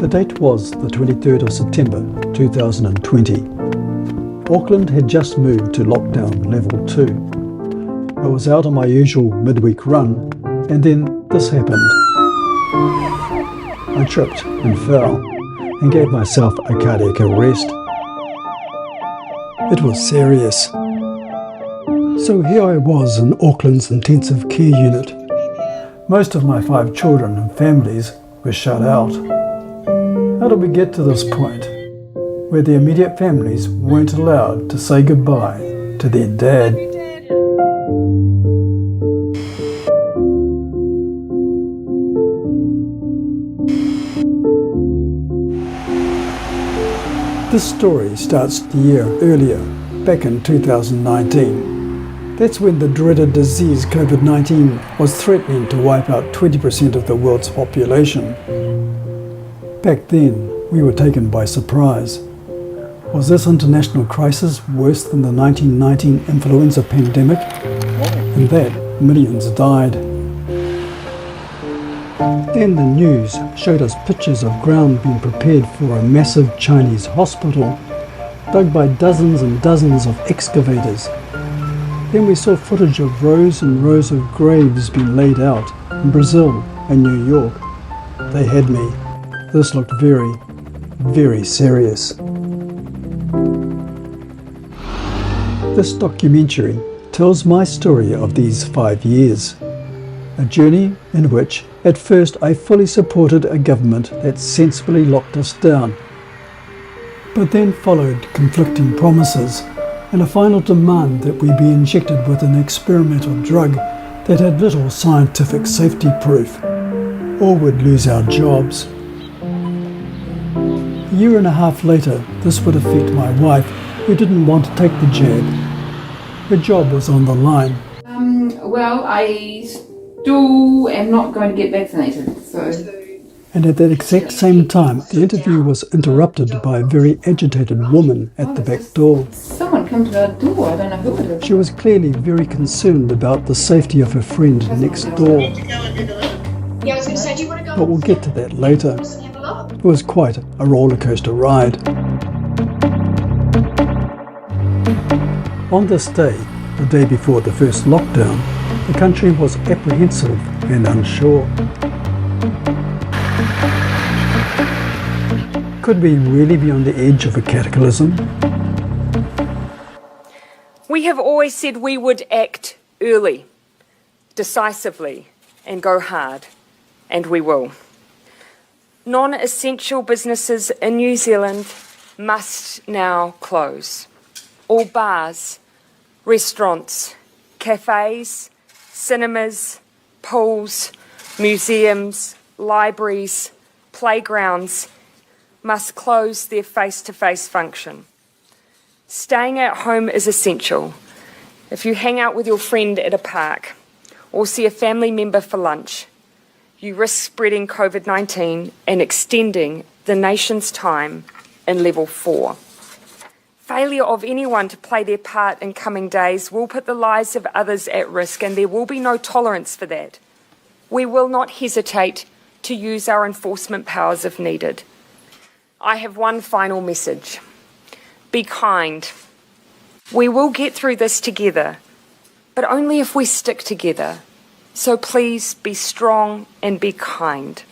The date was the 23rd of September 2020. Auckland had just moved to lockdown level 2. I was out on my usual midweek run, and then this happened. I tripped and fell and gave myself a cardiac arrest. It was serious. So here I was in Auckland's intensive care unit. Most of my 5 children and families were shut out. How did we get to this point, where the immediate families weren't allowed to say goodbye to their dad? This story starts the year earlier, back in 2019. That's when the dreaded disease COVID-19 was threatening to wipe out 20% of the world's population. Back then, we were taken by surprise. Was this international crisis worse than the 1919 influenza pandemic? In that, millions died. Then the news showed us pictures of ground being prepared for a massive Chinese hospital, dug by dozens and dozens of excavators. Then we saw footage of rows and rows of graves being laid out in Brazil and New York. They had me. This looked very, very serious. This documentary tells my story of these 5 years. A journey in which, at first, I fully supported a government that sensibly locked us down. But then followed conflicting promises and a final demand that we be injected with an experimental drug that had little scientific safety proof, or would lose our jobs. A year and a half later, this would affect my wife, who didn't want to take the jab. Her job was on the line. Well, I still am not going to get vaccinated, so... And at that exact same time, the interview was interrupted by a very agitated woman at the back door. Someone come to our door, I don't know who it is. She was clearly very concerned about the safety of her friend next door. Yeah, I was going to say, do you want to go? But we'll get to that later. It was quite a roller coaster ride. On this day, the day before the first lockdown, the country was apprehensive and unsure. Could we really be on the edge of a cataclysm? We have always said we would act early, decisively, and go hard, and we will. Non-essential businesses in New Zealand must now close. All bars, restaurants, cafes, cinemas, pools, museums, libraries, playgrounds must close their face-to-face function. Staying at home is essential. If you hang out with your friend at a park or see a family member for lunch, you risk spreading COVID-19 and extending the nation's time in level 4. Failure of anyone to play their part in coming days will put the lives of others at risk, and there will be no tolerance for that. We will not hesitate to use our enforcement powers if needed. I have one final message. Be kind. We will get through this together, but only if we stick together. So please be strong and be kind.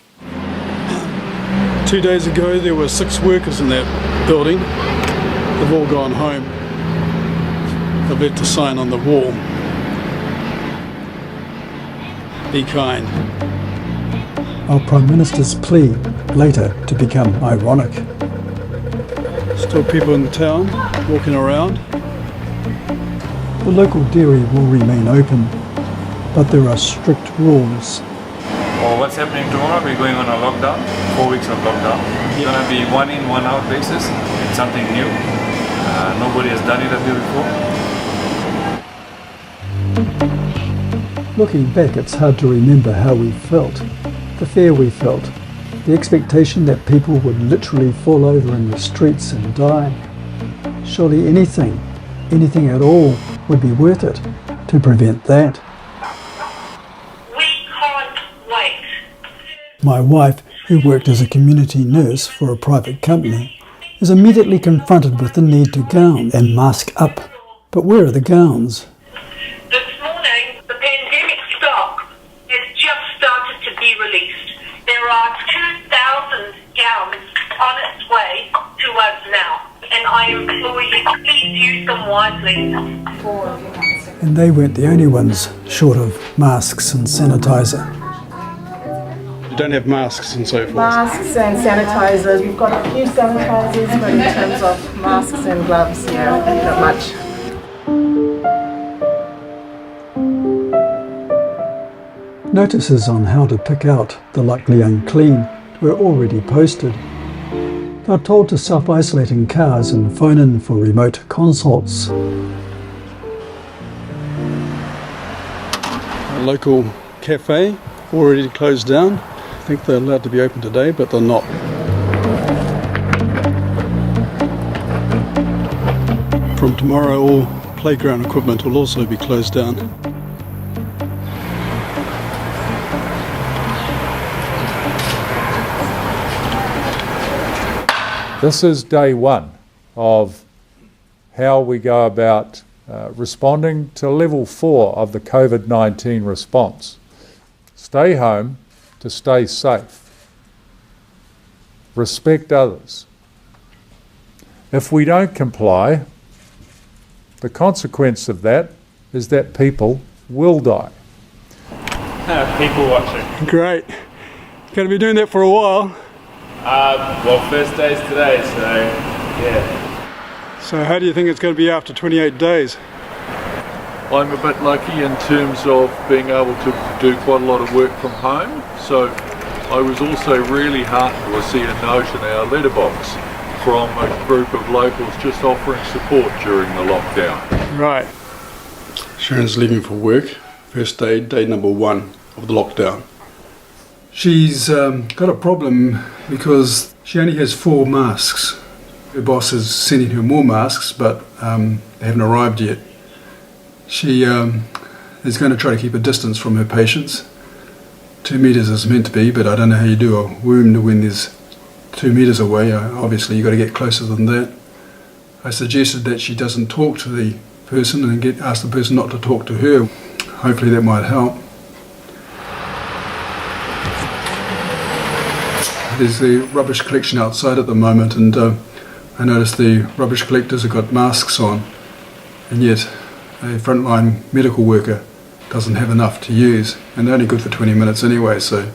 2 days ago, there were 6 workers in that building. They've all gone home. They've left a sign on the wall. Be kind. Our Prime Minister's plea later to become ironic. Still people in the town walking around. The local dairy will remain open, but there are strict rules. Well, what's happening tomorrow? We're going on a lockdown, 4 weeks of lockdown. It's going to be 1 in, 1 out basis. It's something new. Nobody has done it up here before. Looking back, it's hard to remember how we felt, the fear we felt, the expectation that people would literally fall over in the streets and die. Surely anything at all would be worth it to prevent that. We can't wait. My wife who worked as a community nurse for a private company, is immediately confronted with the need to gown and mask up. But where are the gowns? This morning, the pandemic stock has just started to be released. There are 2,000 gowns on its way to us now, and I implore you, please use them wisely. And they weren't the only ones short of masks and sanitizer. You don't have masks and so forth? Masks and sanitizers. We've got a few sanitizers, but in terms of masks and gloves, yeah, not much. Notices on how to pick out the likely unclean were already posted. They're told to self-isolate in cars and phone in for remote consults. A local cafe already closed down. I think they're allowed to be open today, but they're not. From tomorrow, all playground equipment will also be closed down. This is day one of how we go about responding to level 4 of the COVID-19 response. Stay home to stay safe. Respect others. If we don't comply, the consequence of that is that people will die. People watching. Great. Going to be doing that for a while. Well, first day's today, so yeah. So how do you think it's going to be after 28 days? I'm a bit lucky in terms of being able to do quite a lot of work from home. So I was also really heartened to see a note in our letterbox from a group of locals just offering support during the lockdown. Right. Sharon's leaving for work. First day, day number 1 of the lockdown. She's got a problem because she only has 4 masks. Her boss is sending her more masks, but they haven't arrived yet. She is going to try to keep a distance from her patients. 2 metres is meant to be, but I don't know how you do a wound when there's 2 metres away. Obviously you've got to get closer than that. I suggested that she doesn't talk to the person and ask the person not to talk to her. Hopefully that might help. There's the rubbish collection outside at the moment, and I noticed the rubbish collectors have got masks on, and yet a frontline medical worker doesn't have enough to use, and they're only good for 20 minutes anyway, so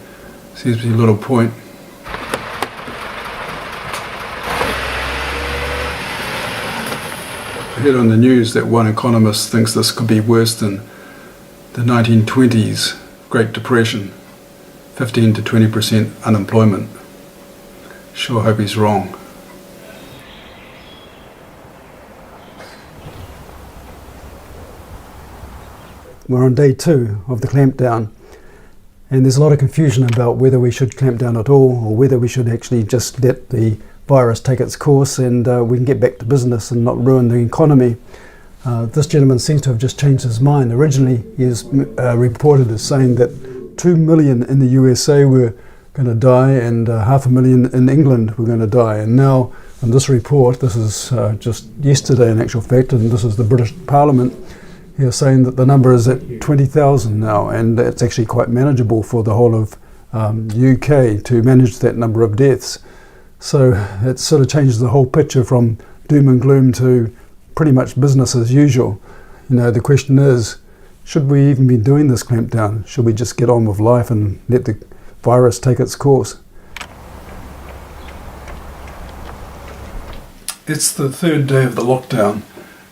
seems to be a little point. I heard on the news that one economist thinks this could be worse than the 1920s Great Depression, 15 to 20% unemployment. Sure hope he's wrong. We're on day 2 of the clampdown, and there's a lot of confusion about whether we should clamp down at all or whether we should actually just let the virus take its course and we can get back to business and not ruin the economy. This gentleman seems to have just changed his mind. Originally he was reported as saying that 2 million in the USA were going to die and 500,000 in England were going to die, and now in this report, this is just yesterday in actual fact, and this is the British Parliament, they're saying that the number is at 20,000 now, and it's actually quite manageable for the whole of UK to manage that number of deaths. So it sort of changes the whole picture from doom and gloom to pretty much business as usual. You know, the question is, should we even be doing this clampdown? Should we just get on with life and let the virus take its course? It's the 3rd day of the lockdown.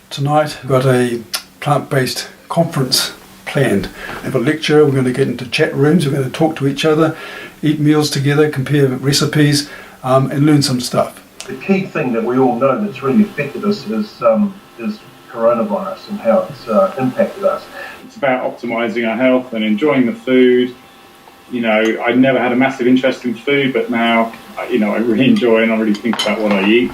Tonight we've got a plant-based conference planned. We have a lecture, we're going to get into chat rooms, we're going to talk to each other, eat meals together, compare recipes, and learn some stuff. The key thing that we all know that's really affected us is coronavirus and how it's impacted us. It's about optimising our health and enjoying the food. You know, I never had a massive interest in food, but now, you know, I really enjoy and I really think about what I eat.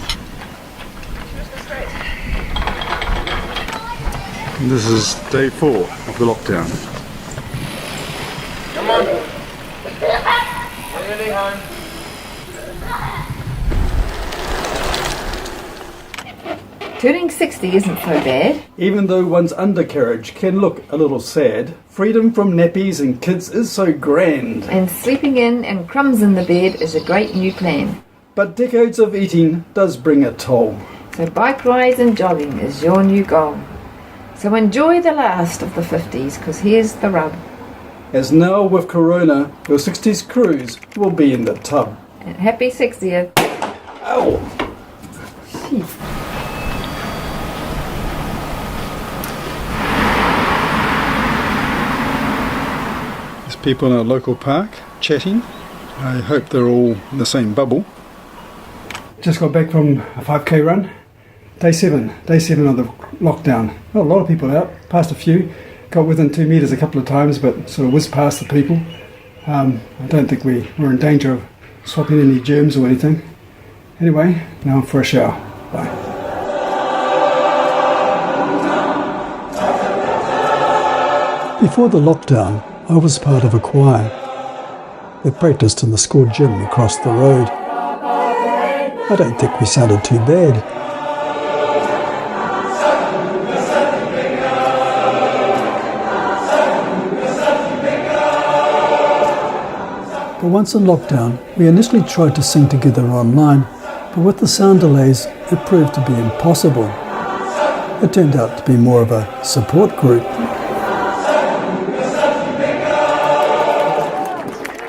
This is day 4 of the lockdown. Come on. Nearly home. Turning 60 isn't so bad. Even though one's undercarriage can look a little sad, freedom from nappies and kids is so grand. And sleeping in and crumbs in the bed is a great new plan. But decades of eating does bring a toll. So bike rides and jogging is your new goal. So enjoy the last of the 50s, because here's the rub. As now with Corona, your 60s cruise will be in the tub. And happy 60th. Ow! Jeez. There's people in a local park chatting. I hope they're all in the same bubble. Just got back from a 5k run. Day 7 of the lockdown. Well, a lot of people out, passed a few. Got within 2 metres a couple of times, but sort of whizzed past the people. I don't think we were in danger of swapping any germs or anything. Anyway, now I'm for a shower. Bye. Before the lockdown, I was part of a choir that practiced in the school gym across the road. I don't think we sounded too bad. But once in lockdown, we initially tried to sing together online, but with the sound delays, it proved to be impossible. It turned out to be more of a support group.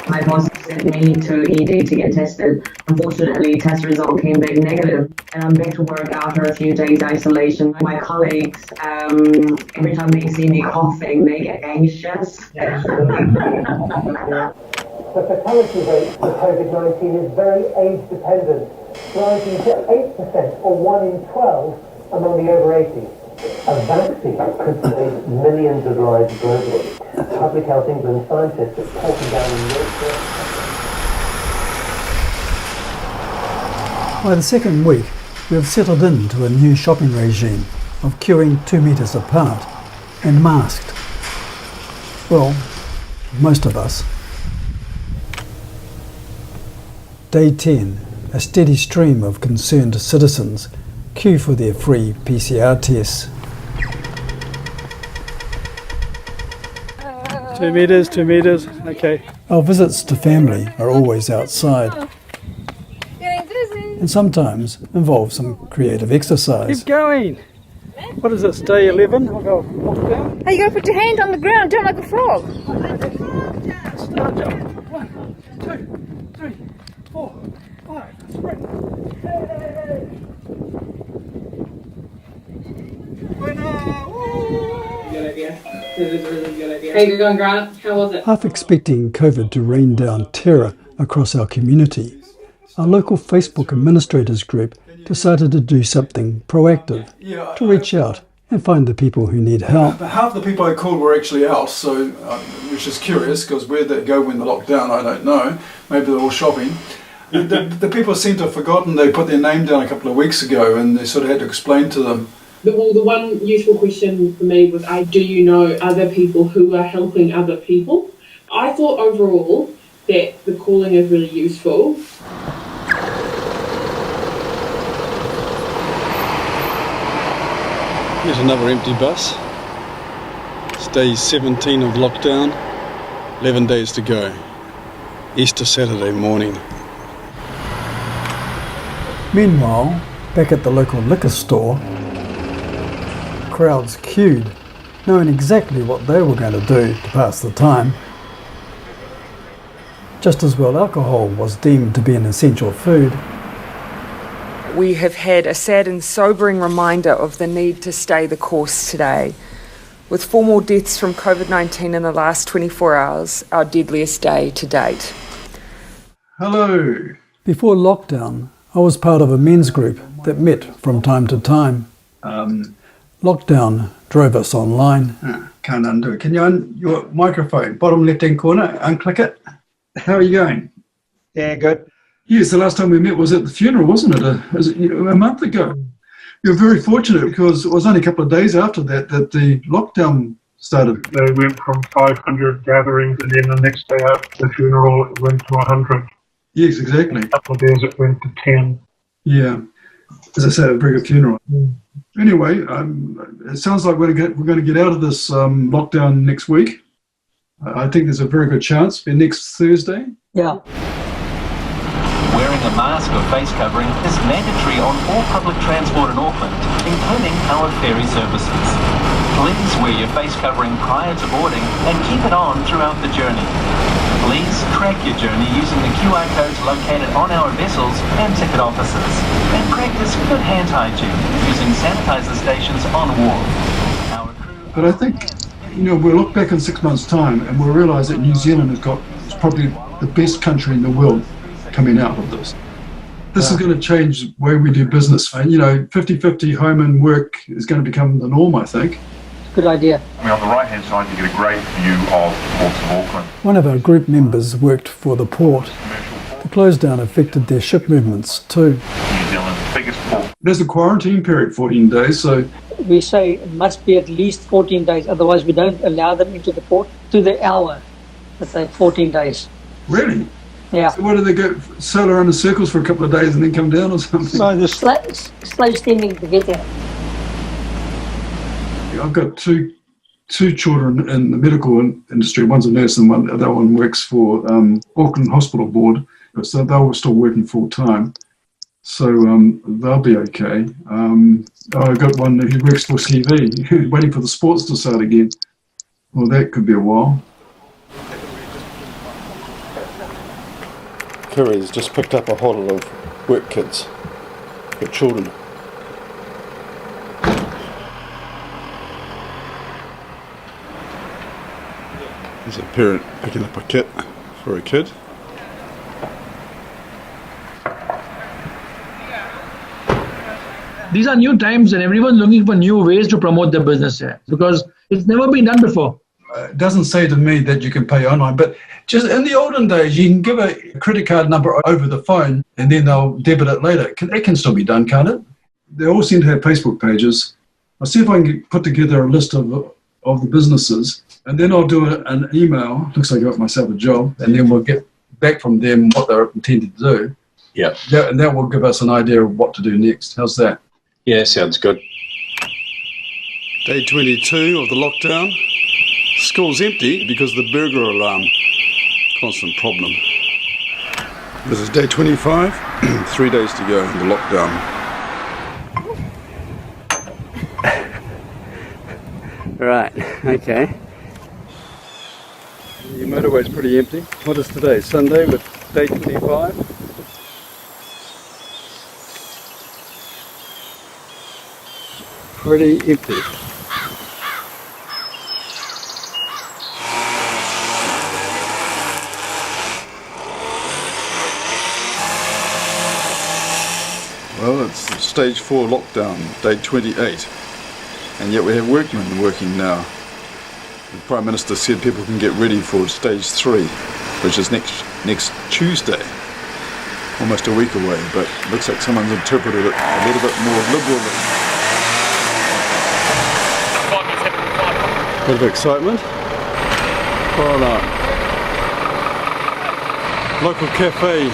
My boss sent me to ED to get tested. Unfortunately, test result came back negative, and I'm back to work after a few days isolation. My colleagues, every time they see me coughing, they get anxious. The fatality rate for COVID-19 is very age-dependent, rising to 8% or 1 in 12 among the over 80s. A vaccine could save millions of lives globally. Public Health England scientists are talking down in nature. By the second week, we have settled into a new shopping regime of queuing 2 metres apart and masked. Well, most of us. Day 10, a steady stream of concerned citizens queue for their free PCR tests. 2 metres, okay. Our visits to family are always outside and sometimes involve some creative exercise. Keep going. What is this, day 11? I'll go walk down. Hey, you gotta put your hand on the ground, jump like a frog. Start jump. 1, 2, 3, 4, 5. Sprint. Good idea. This is a really good idea. How you going, Grant? How was it? Half expecting COVID to rain down terror across our community, our local Facebook administrators group decided to do something proactive, to reach out and find the people who need help. Half the people I called were actually out, so which is curious, because where'd they go when the lockdown, I don't know. Maybe they're all shopping. The people seem to have forgotten they put their name down a couple of weeks ago, and they sort of had to explain to them. The one useful question for me was, do you know other people who are helping other people? I thought overall that the calling is really useful. Here's another empty bus. It's day 17 of lockdown, 11 days to go. Easter Saturday morning. Meanwhile, back at the local liquor store, crowds queued, knowing exactly what they were going to do to pass the time. Just as well, alcohol was deemed to be an essential food. We have had a sad and sobering reminder of the need to stay the course today. With 4 more deaths from COVID-19 in the last 24 hours, our deadliest day to date. Hello. Before lockdown, I was part of a men's group that met from time to time. Lockdown drove us online. Can't undo it. Can you your microphone, bottom left-hand corner, unclick it? How are you going? Yeah, good. Yes, the last time we met was at the funeral, wasn't it? Was it a month ago? You're very fortunate because it was only a couple of days after that the lockdown started. They went from 500 gatherings, and then the next day after the funeral, it went to 100. Yes, exactly. A couple of days it went to 10. Yeah. as I said, a very good funeral. Anyway, it sounds like we're going to get out of this lockdown next week. I think there's a very good chance by next Thursday. Yeah. Wearing a mask or face covering is mandatory on all public transport in Auckland, including our ferry services. Please wear your face covering prior to boarding and keep it on throughout the journey. Please track your journey using the QR codes located on our vessels and ticket offices. And practice good hand hygiene using sanitizer stations on wharf. But I think, we'll look back in 6 months' time and we'll realise that New Zealand is probably the best country in the world coming out of this. This is going to change the way we do business. 50-50 home and work is going to become the norm, I think. Good idea. On the right-hand side, you get a great view of the ports of Auckland. One of our group members worked for the port. The close down affected their ship movements too. New Zealand's biggest port. There's a quarantine period, 14 days, so... We say it must be at least 14 days, otherwise we don't allow them into the port to the hour. Let's say 14 days. Really? Yeah. So why do they go sail around in circles for a couple of days and then come down or something? So the slow steaming to get there. I've got two children in the medical industry. One's a nurse and the other one works for Auckland Hospital Board. So they were still working full time. So they'll be okay. I've got one who works for CV, waiting for the sports to start again. Well, that could be a while. Curry's just picked up a whole lot of work kits for children. There's a parent picking up a kit for a kid. These are new times and everyone's looking for new ways to promote their business here because it's never been done before. It doesn't say to me that you can pay online, but just in the olden days, you can give a credit card number over the phone and then they'll debit it later. It can still be done, can't it? They all seem to have Facebook pages. I'll see if I can put together a list of the businesses, and then I'll do an email. Looks like I got myself a job, and then we'll get back from them what they're intended to do. Yeah. And that will give us an idea of what to do next. How's that? Yeah, sounds good. Day 22 of the lockdown. School's empty because of the burglar alarm. Constant problem. This is day 25. 3 days to go in the lockdown. Right, okay. The motorway's pretty empty. What is today? Sunday with day 25. Pretty empty. Well, it's stage 4 lockdown, day 28. And yet we have workmen working now. The Prime Minister said people can get ready for stage 3, which is next Tuesday. Almost a week away, but it looks like someone's interpreted it a little bit more liberally. Bit of excitement. Oh no. Local cafe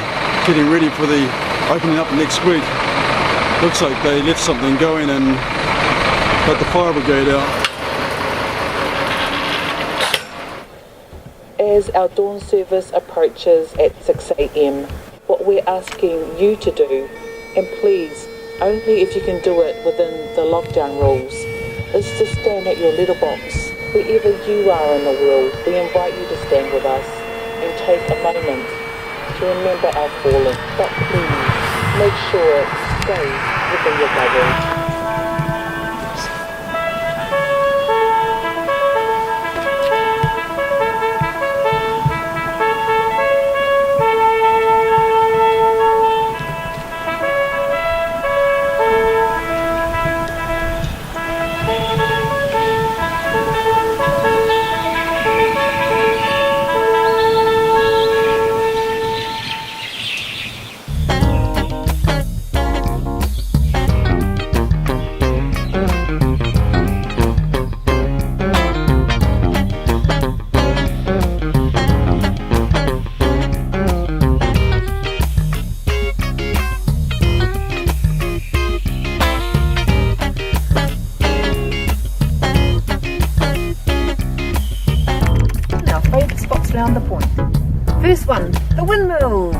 getting ready for the opening up next week. Looks like they left something going and got the fire brigade out. As our dawn service approaches at 6 a.m, what we're asking you to do, and please, only if you can do it within the lockdown rules, is to stand at your letterbox. Wherever you are in the world, we invite you to stand with us and take a moment to remember our fallen. But please, make sure it stays within your bubble. on the point. First one, the windmills.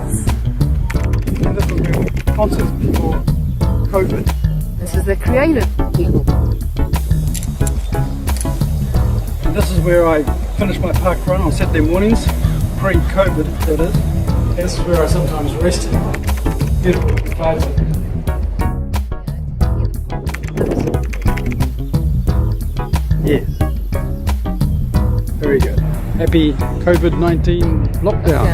And this is where concerts before COVID. This is the creative people. And this is where I finish my park run on Saturday mornings, pre-COVID that is. And this is where I sometimes rested. Beautiful clouds. Yes. Very good. Happy COVID-19 lockdown.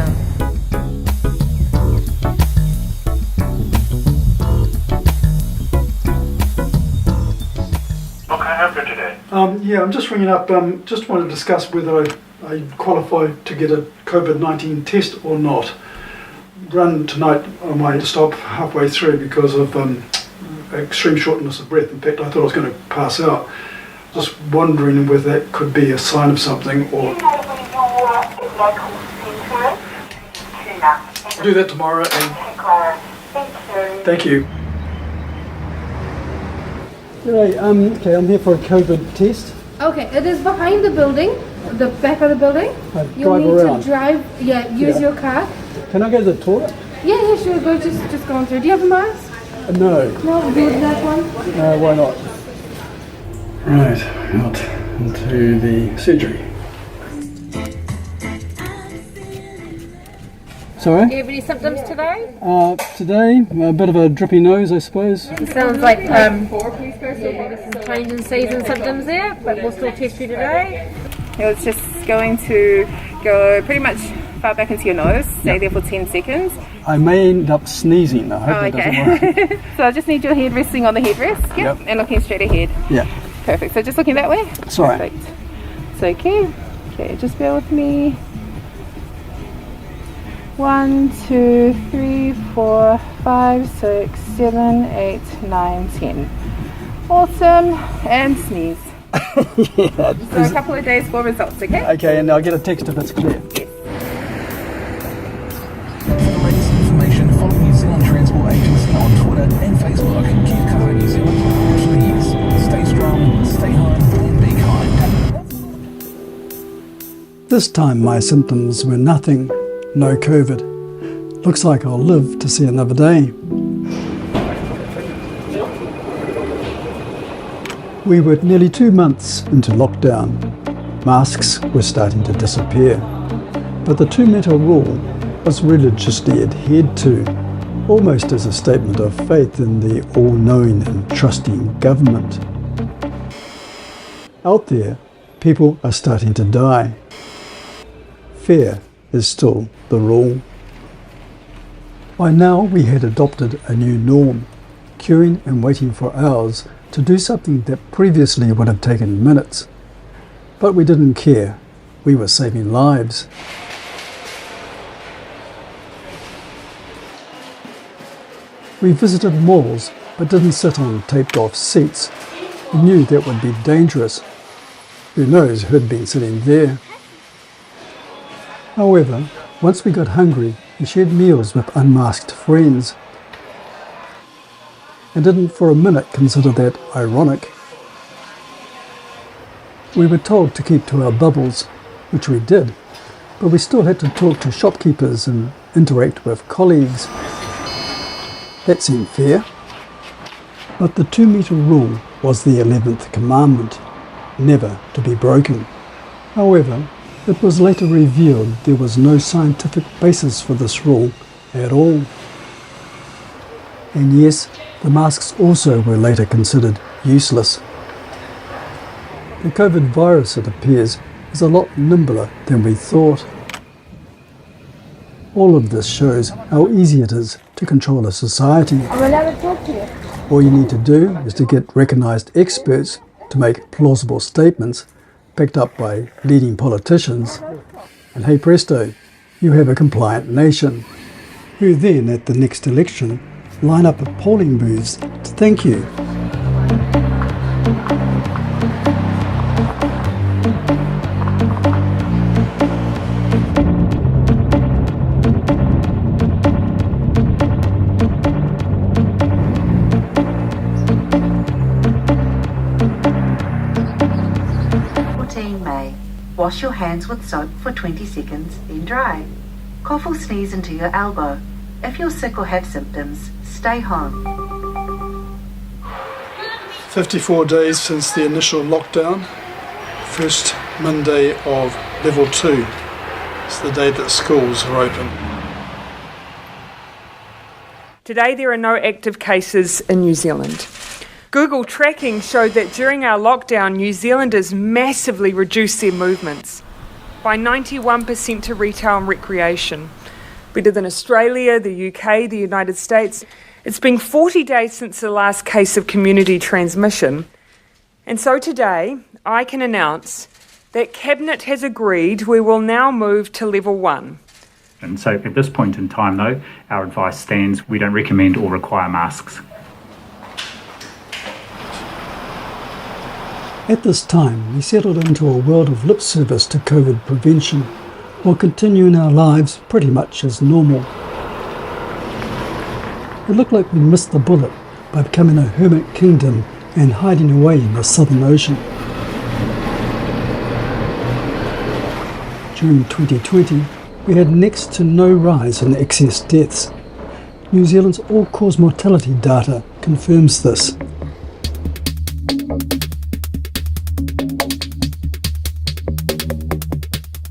What can I help you today? Yeah, I'm just ringing up. Just want to discuss whether I qualify to get a COVID-19 test or not. Run tonight, I might stop halfway through because of extreme shortness of breath. In fact, I thought I was going to pass out. Just wondering whether that could be a sign of something or... I'll do that tomorrow and... Thank you. G'day, okay, I'm here for a COVID test. Okay, it is behind the building, the back of the building. You'll need around. to drive, use your car. Can I go to the toilet? Yeah, sure, go, just go on through. Do you have a mask? No. No, do that one. Why not? Right, out into the surgery. Sorry? Do you have any symptoms today? Today, a bit of a drippy nose, I suppose. It sounds like some change in season symptoms there, but we'll still test you today. It's just going to go pretty much far back into your nose, stay there for 10 seconds. I may end up sneezing. I hope that doesn't work. So I just need your head resting on the headrest, and looking straight ahead. Yeah. Perfect, so just looking that way? Sorry. Perfect. It's okay. Okay, just bear with me. 1, 2, 3, 4, 5, 6, 7, 8, 9, 10. Awesome, and sneeze. Yeah. So a couple of days for results, okay? Okay, and I'll get a text if it's clear. Yes. For the latest information, follow New Zealand Transport Agency on Twitter and Facebook. Keep Kaha New Zealand. Please stay strong, stay home, and be kind. This time my symptoms were nothing, no COVID. Looks like I'll live to see another day. We were nearly 2 months into lockdown. Masks were starting to disappear, but the 2-metre rule was religiously adhered to, almost as a statement of faith in the all-knowing and trusting government. Out there, people are starting to die. Fear is still the rule. By now we had adopted a new norm, queuing and waiting for hours to do something that previously would have taken minutes. But we didn't care. We were saving lives. We visited malls but didn't sit on taped off seats. We knew that would be dangerous. Who knows who'd been sitting there? However, once we got hungry, we shared meals with unmasked friends, and didn't for a minute consider that ironic. We were told to keep to our bubbles, which we did, but we still had to talk to shopkeepers and interact with colleagues. That seemed fair. But the 2-metre rule was the 11th commandment, never to be broken. However, it was later revealed there was no scientific basis for this rule at all. And yes, the masks also were later considered useless. The COVID virus, it appears, is a lot nimbler than we thought. All of this shows how easy it is to control a society. I'm allowed to talk to you. All you need to do is to get recognised experts to make plausible statements picked up by leading politicians, and hey presto, you have a compliant nation, who then at the next election line up at polling booths to thank you. May. Wash your hands with soap for 20 seconds, then dry. Cough or sneeze into your elbow. If you're sick or have symptoms, stay home. 54 days since the initial lockdown. First Monday of level 2. It's the day that schools are open. Today there are no active cases in New Zealand. Google tracking showed that during our lockdown, New Zealanders massively reduced their movements by 91% to retail and recreation. Better than Australia, the UK, the United States. It's been 40 days since the last case of community transmission. And so today, I can announce that Cabinet has agreed we will now move to level 1. And so at this point in time, though, our advice stands: we don't recommend or require masks. At this time, we settled into a world of lip service to COVID prevention, while continuing our lives pretty much as normal. It looked like we missed the bullet by becoming a hermit kingdom and hiding away in the Southern Ocean. During 2020, we had next to no rise in excess deaths. New Zealand's all-cause mortality data confirms this.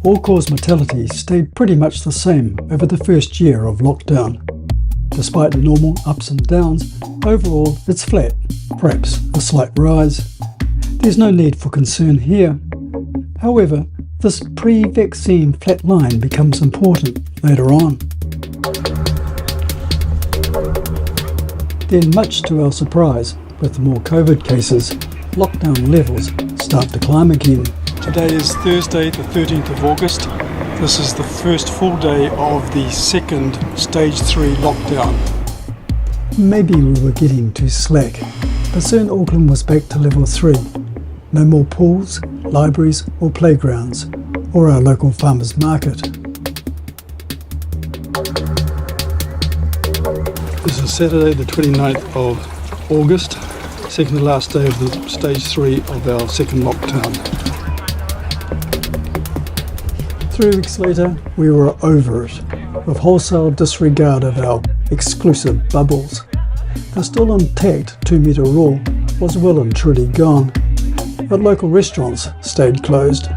All-cause mortality stayed pretty much the same over the first year of lockdown. Despite the normal ups and downs, overall it's flat, perhaps a slight rise. There's no need for concern here. However, this pre-vaccine flat line becomes important later on. Then, much to our surprise, with more COVID cases, lockdown levels start to climb again. Today is Thursday, the 13th of August. This is the first full day of the second stage 3 lockdown. Maybe we were getting too slack, but soon Auckland was back to level 3. No more pools, libraries or playgrounds, or our local farmers market. This is Saturday, the 29th of August, second to last day of the stage 3 of our second lockdown. 3 weeks later, we were over it, with wholesale disregard of our exclusive bubbles. The still intact 2-metre rule was well and truly gone, but local restaurants stayed closed.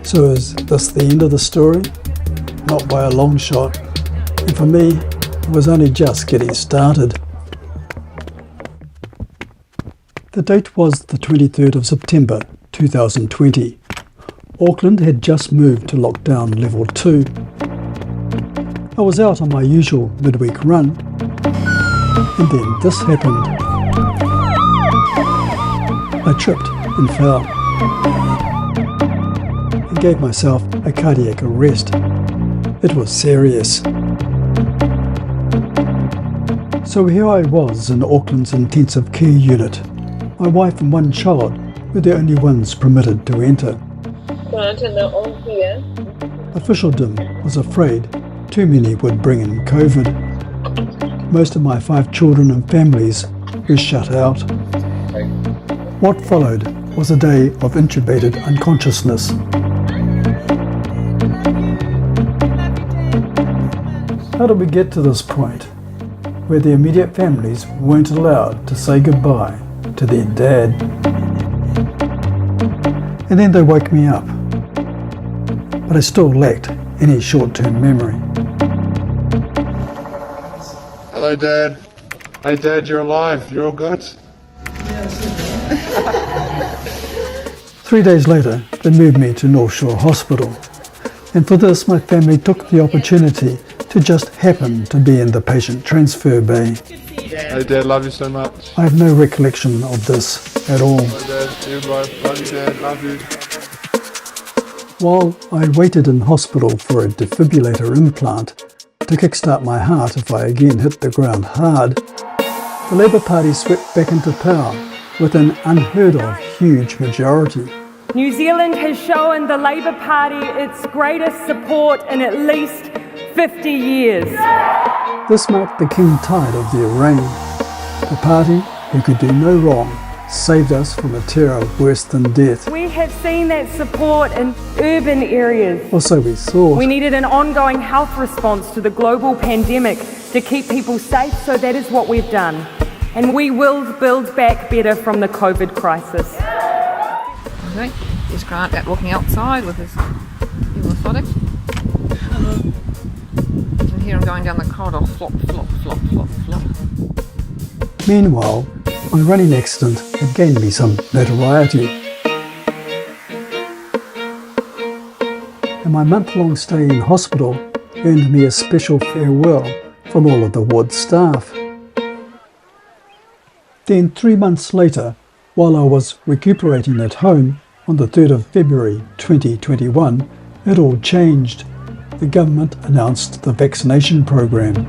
So is this the end of the story? Not by a long shot. And for me, it was only just getting started. The date was the 23rd of September 2020. Auckland had just moved to lockdown level 2. I was out on my usual midweek run, and then this happened. I tripped and fell, and gave myself a cardiac arrest. It was serious. So here I was in Auckland's intensive care unit. My wife and 1 child were the only ones permitted to enter. Officialdom was afraid too many would bring in COVID. Most of my 5 children and families were shut out. What followed was a day of intubated unconsciousness. How did we get to this point, where the immediate families weren't allowed to say goodbye to their dad? And then they woke me up, but I still lacked any short-term memory. Hello, Dad. Hey, Dad, you're alive. You're all good? 3 days later, they moved me to North Shore Hospital. And for this, my family took the opportunity to just happen to be in the patient transfer bay. Hey, Dad, love you so much. I have no recollection of this at all. Hello, Dad. You're alive. Love you, Dad. Love you. While I waited in hospital for a defibrillator implant to kickstart my heart if I again hit the ground hard, the Labour Party swept back into power with an unheard of huge majority. New Zealand has shown the Labour Party its greatest support in at least 50 years. This marked the king tide of their reign. The party who could do no wrong saved us from a terror worse than death. We have seen that support in urban areas. Or so we thought. We needed an ongoing health response to the global pandemic to keep people safe, so that is what we've done. And we will build back better from the COVID crisis. Okay, there's Grant out walking outside with his methodic. And here I'm going down the corridor, flop, flop, flop, flop, flop. Meanwhile, my running accident had gained me some notoriety. And my month-long stay in hospital earned me a special farewell from all of the ward staff. Then 3 months later, while I was recuperating at home on the 3rd of February 2021, it all changed. The government announced the vaccination program.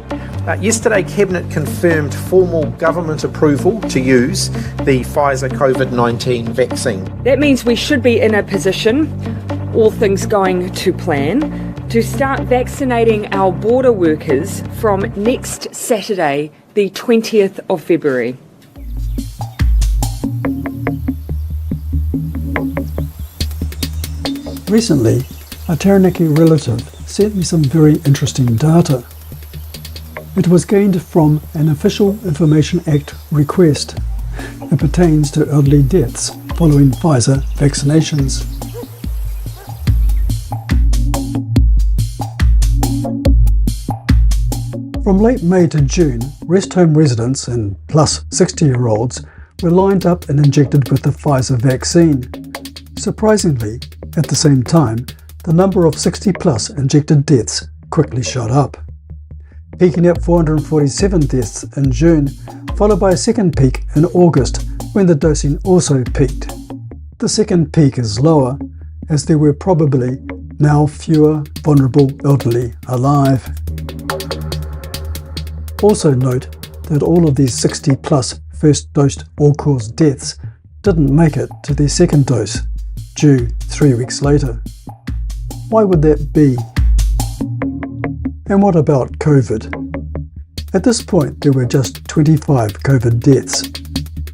Yesterday, Cabinet confirmed formal government approval to use the Pfizer COVID-19 vaccine. That means we should be in a position, all things going to plan, to start vaccinating our border workers from next Saturday, the 20th of February. Recently, a Taranaki relative sent me some very interesting data. It was gained from an Official Information Act request. It pertains to elderly deaths following Pfizer vaccinations. From late May to June, rest home residents and plus 60-year-olds were lined up and injected with the Pfizer vaccine. Surprisingly, at the same time, the number of 60-plus injected deaths quickly shot up, peaking at 447 deaths in June, followed by a second peak in August when the dosing also peaked. The second peak is lower, as there were probably now fewer vulnerable elderly alive. Also note that all of these 60-plus first-dosed all-cause deaths didn't make it to their second dose, due 3 weeks later. Why would that be? And what about COVID? At this point, there were just 25 COVID deaths.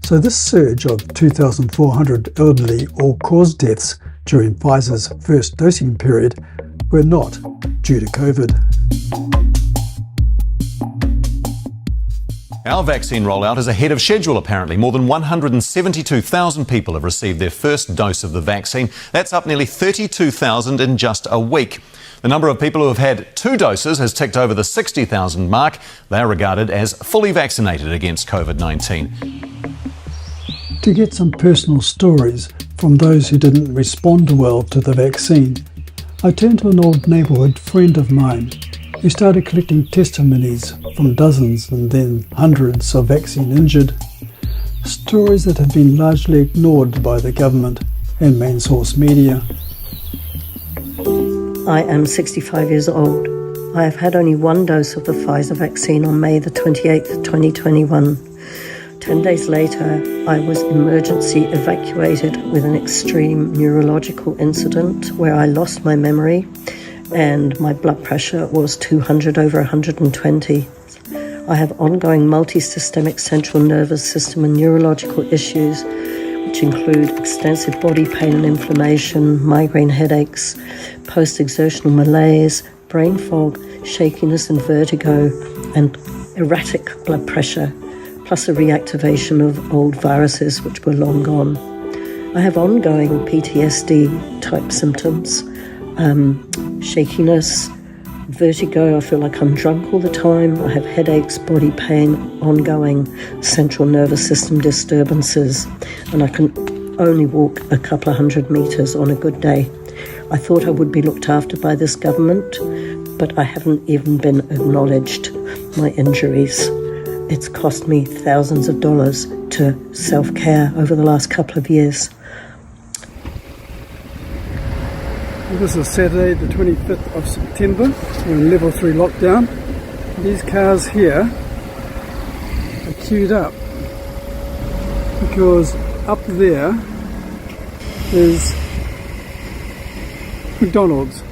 So this surge of 2,400 elderly all-cause deaths during Pfizer's first dosing period were not due to COVID. Our vaccine rollout is ahead of schedule, apparently. More than 172,000 people have received their first dose of the vaccine. That's up nearly 32,000 in just a week. The number of people who have had 2 doses has ticked over the 60,000 mark. They are regarded as fully vaccinated against COVID-19. To get some personal stories from those who didn't respond well to the vaccine, I turned to an old neighbourhood friend of mine who started collecting testimonies from dozens and then hundreds of vaccine-injured. Stories that have been largely ignored by the government and main source media. I am 65 years old. I have had only 1 dose of the Pfizer vaccine on May the 28th, 2021. 10 days later, I was emergency evacuated with an extreme neurological incident where I lost my memory and my blood pressure was 200/120. I have ongoing multi-systemic central nervous system and neurological issues, which include extensive body pain and inflammation, migraine headaches, post-exertional malaise, brain fog, shakiness and vertigo, and erratic blood pressure, plus a reactivation of old viruses which were long gone. I have ongoing PTSD-type symptoms, shakiness, vertigo. I feel like I'm drunk all the time. I have headaches, body pain, ongoing central nervous system disturbances, and I can only walk a couple of 100 metres on a good day. I thought I would be looked after by this government, but I haven't even been acknowledged my injuries. It's cost me thousands of dollars to self-care over the last couple of years. This is Saturday the 25th of September. We're in level 3 lockdown. These cars here are queued up because up there is McDonald's.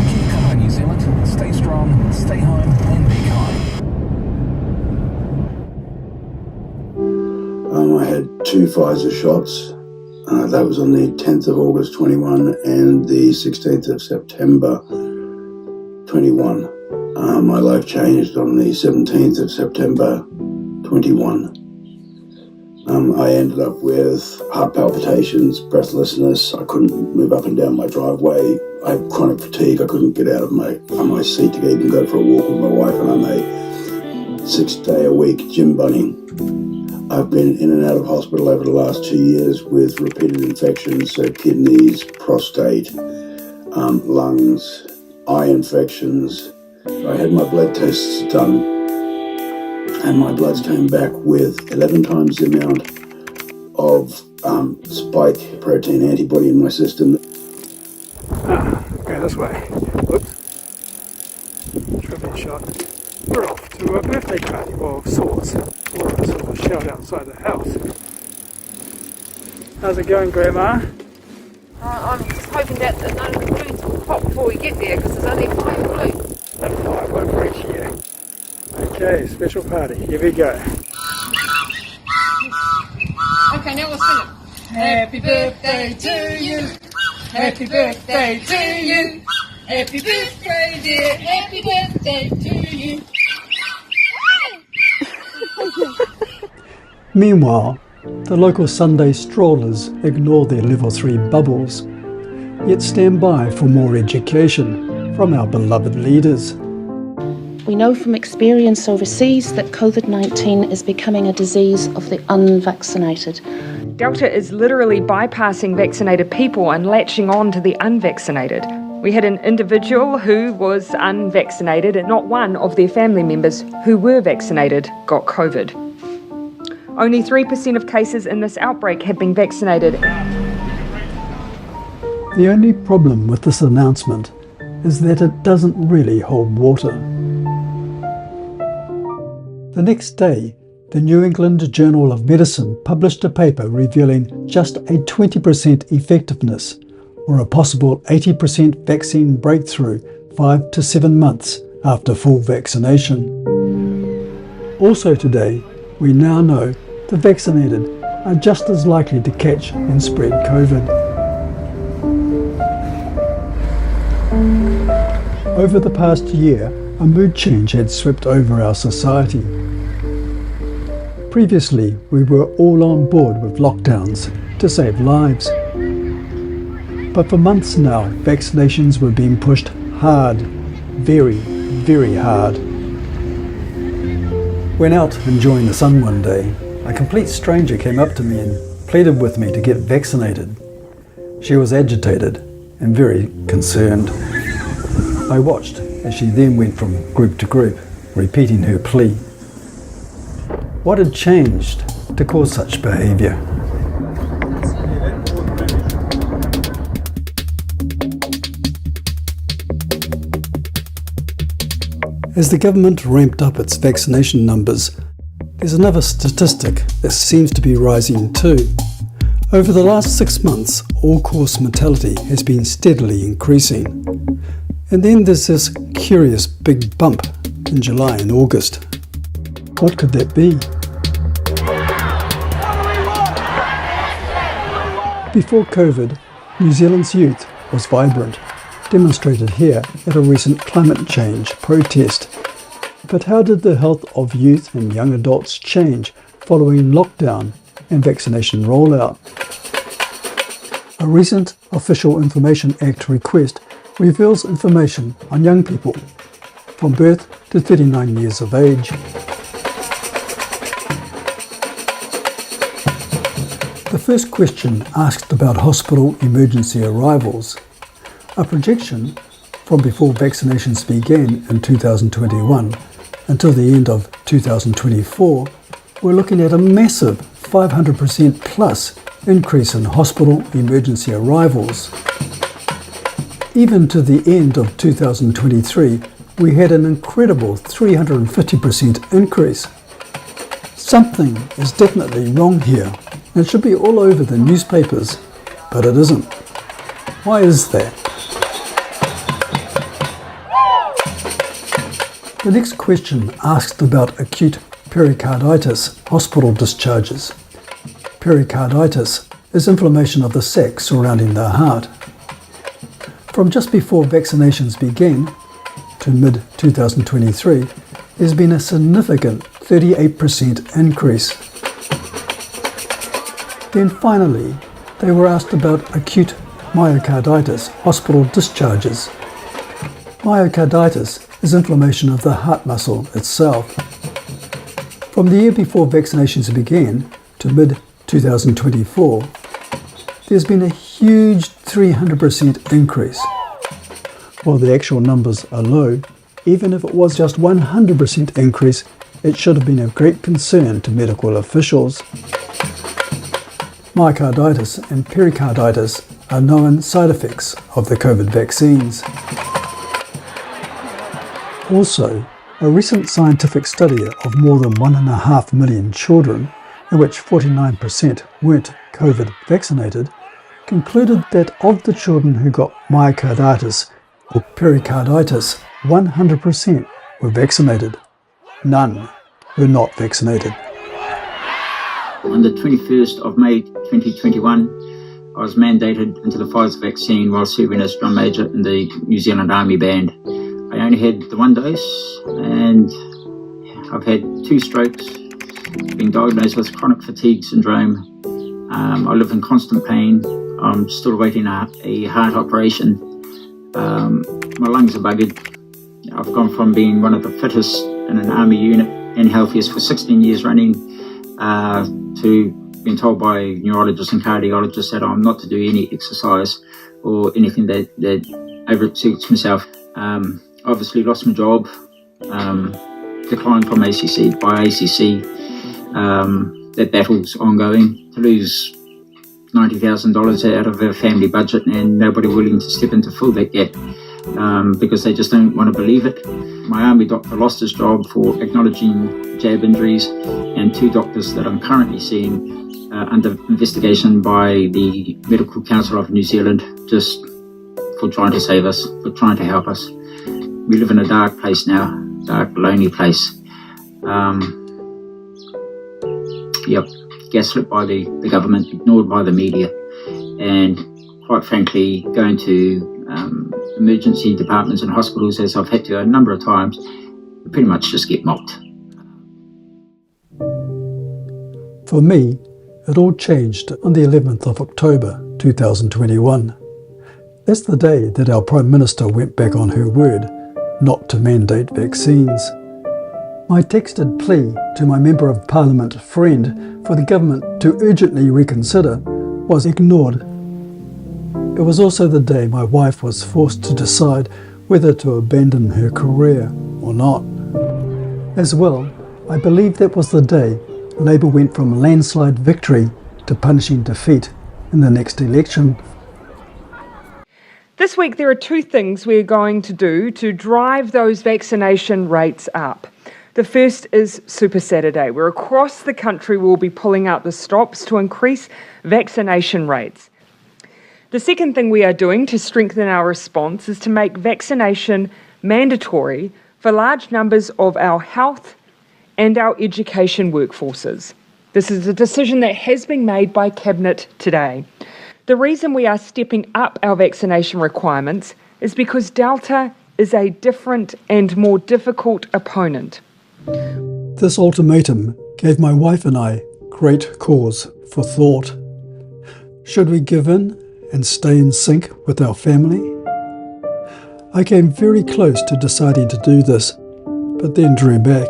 Keep calm, New Zealand. Stay strong, stay home, and be kind. I had 2 Pfizer shots. That was on the 10th of August 21 and the 16th of September 21. My life changed on the 17th of September 21. I ended up with heart palpitations, breathlessness. I couldn't move up and down my driveway. I had chronic fatigue. I couldn't get out of my seat to even go for a walk with my wife, and I'm a 6-day-a-week gym bunny. I've been in and out of hospital over the last 2 years with repeated infections, so kidneys, prostate, lungs, eye infections. I had my blood tests done, and my bloods came back with 11 times the amount of spike protein antibody in my system. Go this way. Whoops. Trivia shot. We're off to a birthday party of sorts, or a sort of a shout outside the house. How's it going, Grandma? I'm just hoping that none of the balloons will pop before we get there, because there's only 5 balloons. That 5 won't reach here. Okay, special party. Here we go. Okay, now we'll sing it. Happy birthday to you. Happy birthday to you. Happy birthday, dear. Happy birthday to you. Meanwhile, the local Sunday strollers ignore their level 3 bubbles, yet stand by for more education from our beloved leaders. We know from experience overseas that COVID-19 is becoming a disease of the unvaccinated. Delta is literally bypassing vaccinated people and latching on to the unvaccinated. We had an individual who was unvaccinated and not one of their family members who were vaccinated got COVID. Only 3% of cases in this outbreak have been vaccinated. The only problem with this announcement is that it doesn't really hold water. The next day, the New England Journal of Medicine published a paper revealing just a 20% effectiveness, or a possible 80% vaccine breakthrough 5 to 7 months after full vaccination. Also today, we now know the vaccinated are just as likely to catch and spread COVID. Over the past year, a mood change had swept over our society. Previously, we were all on board with lockdowns to save lives. But for months now, vaccinations were being pushed hard, very, very hard. When out enjoying the sun one day, a complete stranger came up to me and pleaded with me to get vaccinated. She was agitated and very concerned. I watched as she then went from group to group, repeating her plea. What had changed to cause such behaviour? As the government ramped up its vaccination numbers, there's another statistic that seems to be rising too. Over the last 6 months, all-cause mortality has been steadily increasing. And then there's this curious big bump in July and August. What could that be? Before COVID, New Zealand's youth was vibrant, demonstrated here at a recent climate change protest. But how did the health of youth and young adults change following lockdown and vaccination rollout? A recent Official Information Act request reveals information on young people from birth to 39 years of age. The first question asked about hospital emergency arrivals. A projection from before vaccinations began in 2021 until the end of 2024, we're looking at a massive 500% plus increase in hospital emergency arrivals. Even to the end of 2023, we had an incredible 350% increase. Something is definitely wrong here. It should be all over the newspapers, but it isn't. Why is that? The next question asked about acute pericarditis hospital discharges. Pericarditis is inflammation of the sac surrounding the heart. From just before vaccinations began to mid-2023, there's been a significant 38% increase. Then finally, they were asked about acute myocarditis hospital discharges. Myocarditis is inflammation of the heart muscle itself. From the year before vaccinations began to mid-2024, there's been a huge 300% increase. While the actual numbers are low, even if it was just 100% increase, it should have been of great concern to medical officials. Myocarditis and pericarditis are known side effects of the COVID vaccines. Also, a recent scientific study of more than 1.5 million children, in which 49% weren't COVID vaccinated, concluded that of the children who got myocarditis or pericarditis, 100% were vaccinated. None were not vaccinated. On the 21st of May 2021, I was mandated into the Pfizer vaccine while serving as drum major in the New Zealand Army Band. I only had the one dose and I've had 2 strokes, been diagnosed with chronic fatigue syndrome. I live in constant pain. I'm still awaiting a heart operation. My lungs are buggered. I've gone from being one of the fittest in an army unit and healthiest for 16 years running to being told by neurologists and cardiologists that I'm not to do any exercise or anything that overexerts myself. Obviously lost my job, declined from ACC by ACC. That battle's ongoing. To lose $90,000 out of our family budget and nobody willing to step in to fill that gap because they just don't want to believe it. My army doctor lost his job for acknowledging jab injuries, and 2 doctors that I'm currently seeing under investigation by the Medical Council of New Zealand just for trying to save us, for trying to help us. We live in a dark place now, dark, lonely place. Gaslit by the government, ignored by the media, and quite frankly, going to emergency departments and hospitals, as I've had to a number of times, pretty much just get mocked. For me, it all changed on the 11th of October 2021. That's the day that our Prime Minister went back on her word not to mandate vaccines. My texted plea to my Member of Parliament friend for the government to urgently reconsider was ignored. It was also the day my wife was forced to decide whether to abandon her career or not. As well, I believe that was the day Labour went from landslide victory to punishing defeat in the next election. This week there are 2 things we're going to do to drive those vaccination rates up. The first is Super Saturday, where across the country we'll be pulling out the stops to increase vaccination rates. The second thing we are doing to strengthen our response is to make vaccination mandatory for large numbers of our health and our education workforces. This is a decision that has been made by Cabinet today. The reason we are stepping up our vaccination requirements is because Delta is a different and more difficult opponent. This ultimatum gave my wife and I great cause for thought. Should we give in and stay in sync with our family? I came very close to deciding to do this, but then drew back.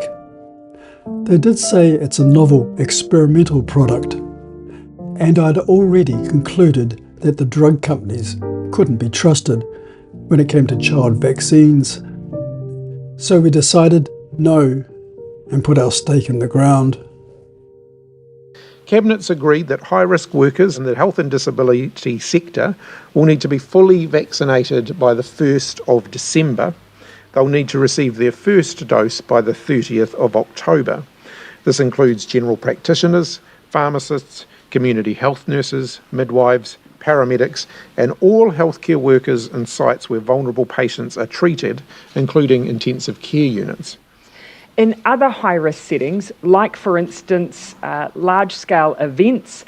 They did say it's a novel experimental product, and I'd already concluded that the drug companies couldn't be trusted when it came to child vaccines. So we decided no and put our stake in the ground. Cabinet's agreed that high-risk workers in the health and disability sector will need to be fully vaccinated by the 1st of December. They'll need to receive their first dose by the 30th of October. This includes general practitioners, pharmacists, community health nurses, midwives, paramedics, and all healthcare workers in sites where vulnerable patients are treated, including intensive care units. In other high-risk settings, like for instance large-scale events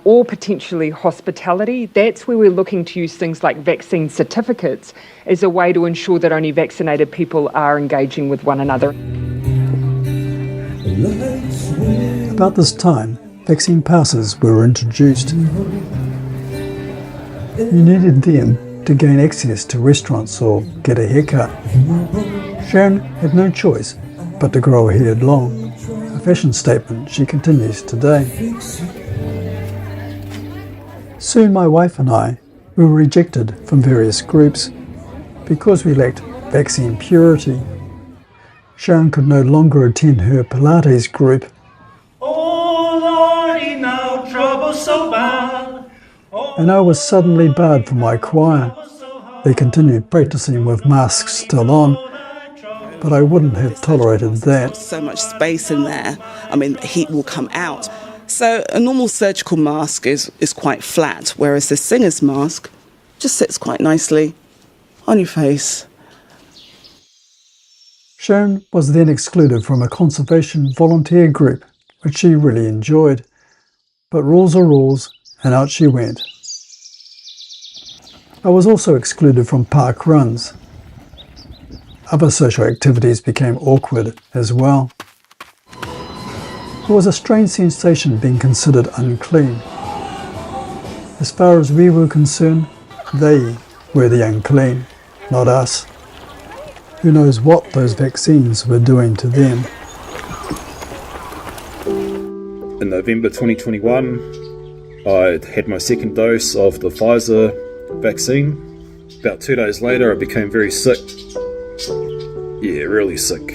or potentially hospitality, that's where we're looking to use things like vaccine certificates as a way to ensure that only vaccinated people are engaging with one another. About this time, vaccine passes were introduced. You needed them to gain access to restaurants or get a haircut. Sharon had no choice but to grow her hair long, a fashion statement she continues today. Soon my wife and I were rejected from various groups because we lacked vaccine purity. Sharon could no longer attend her Pilates group. Oh Lordy, now trouble so bad. And I was suddenly barred from my choir. They continued practicing with masks still on, but I wouldn't have tolerated that. So much space in there. I mean, the heat will come out. So a normal surgical mask is quite flat, whereas the singer's mask just sits quite nicely on your face. Sharon was then excluded from a conservation volunteer group, which she really enjoyed. But rules are rules, and out she went. I was also excluded from park runs. Other social activities became awkward as well. It was a strange sensation being considered unclean. As far as we were concerned, they were the unclean, not us. Who knows what those vaccines were doing to them. In November 2021, I had my second dose of the Pfizer vaccine. About 2 days later, I became very sick. Yeah, really sick.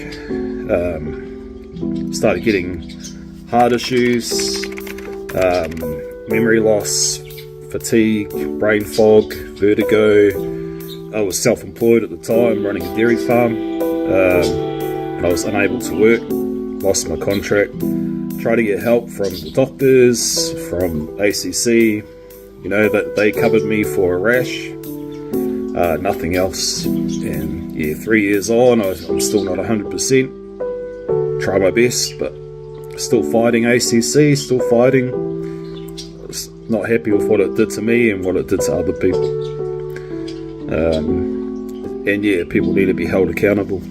Started getting heart issues, memory loss, fatigue, brain fog, vertigo. I was self-employed at the time, running a dairy farm, and I was unable to work, lost my contract, tried to get help from the doctors, from ACC, that they covered me for a rash, nothing else. And yeah, 3 years on, I'm still not 100%, try my best, but still fighting ACC, still fighting. Not happy with what it did to me and what it did to other people. And yeah, people need to be held accountable.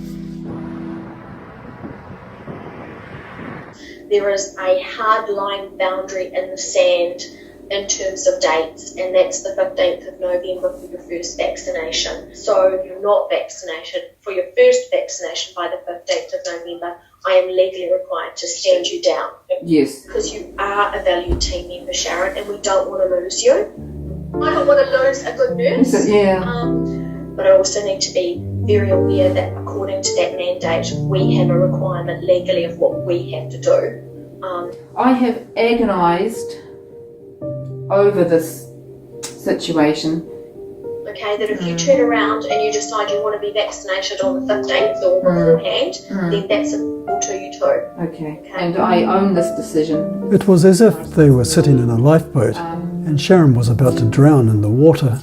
There is a hard line boundary in the sand in terms of dates, and that's the 15th of November for your first vaccination. So if you're not vaccinated for your first vaccination by the 15th of November, I am legally required to stand you down. Yes. Because you are a valued team member, Sharon, and we don't want to lose you. I don't want to lose a good nurse. Yeah. But I also need to be very aware that according to that mandate, we have a requirement legally of what we have to do. I have agonised over this situation. Okay, that if you turn around and you decide you want to be vaccinated on the 15th or beforehand, then that's applicable to you too. Okay, and I own this decision. It was as if they were sitting in a lifeboat and Sharon was about to drown in the water.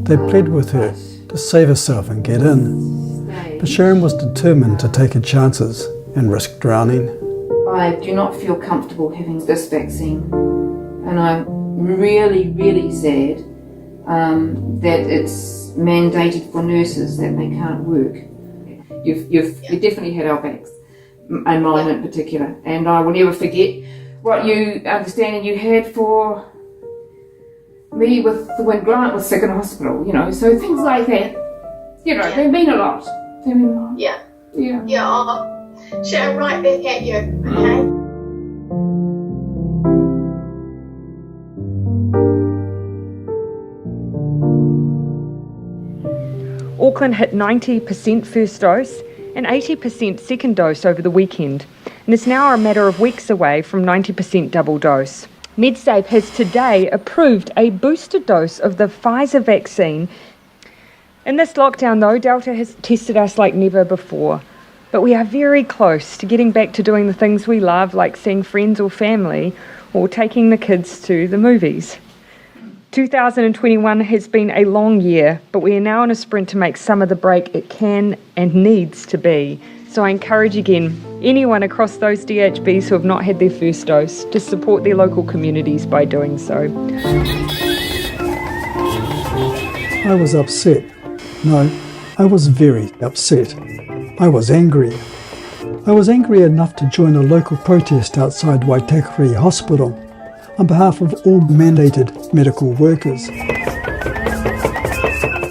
They pled with her to save herself and get in. But Sharon was determined to take her chances and risk drowning. I do not feel comfortable having this vaccine, and I'm really, really sad that it's mandated for nurses that they can't work. You've definitely had our backs, and mine in particular, and I will never forget what you understanding you had for me with when Grant was sick in hospital, so things like that, they mean a lot. They mean a lot. Yeah. Sharon, right back at you, okay? Auckland hit 90% first dose and 80% second dose over the weekend, and is now a matter of weeks away from 90% double dose. MedSafe has today approved a booster dose of the Pfizer vaccine. In this lockdown though, Delta has tested us like never before. But we are very close to getting back to doing the things we love, like seeing friends or family, or taking the kids to the movies. 2021 has been a long year, but we are now in a sprint to make summer the break it can and needs to be. So I encourage again anyone across those DHBs who have not had their first dose to support their local communities by doing so. I was upset. No, I was very upset. I was angry. I was angry enough to join a local protest outside Waitakere Hospital on behalf of all mandated medical workers.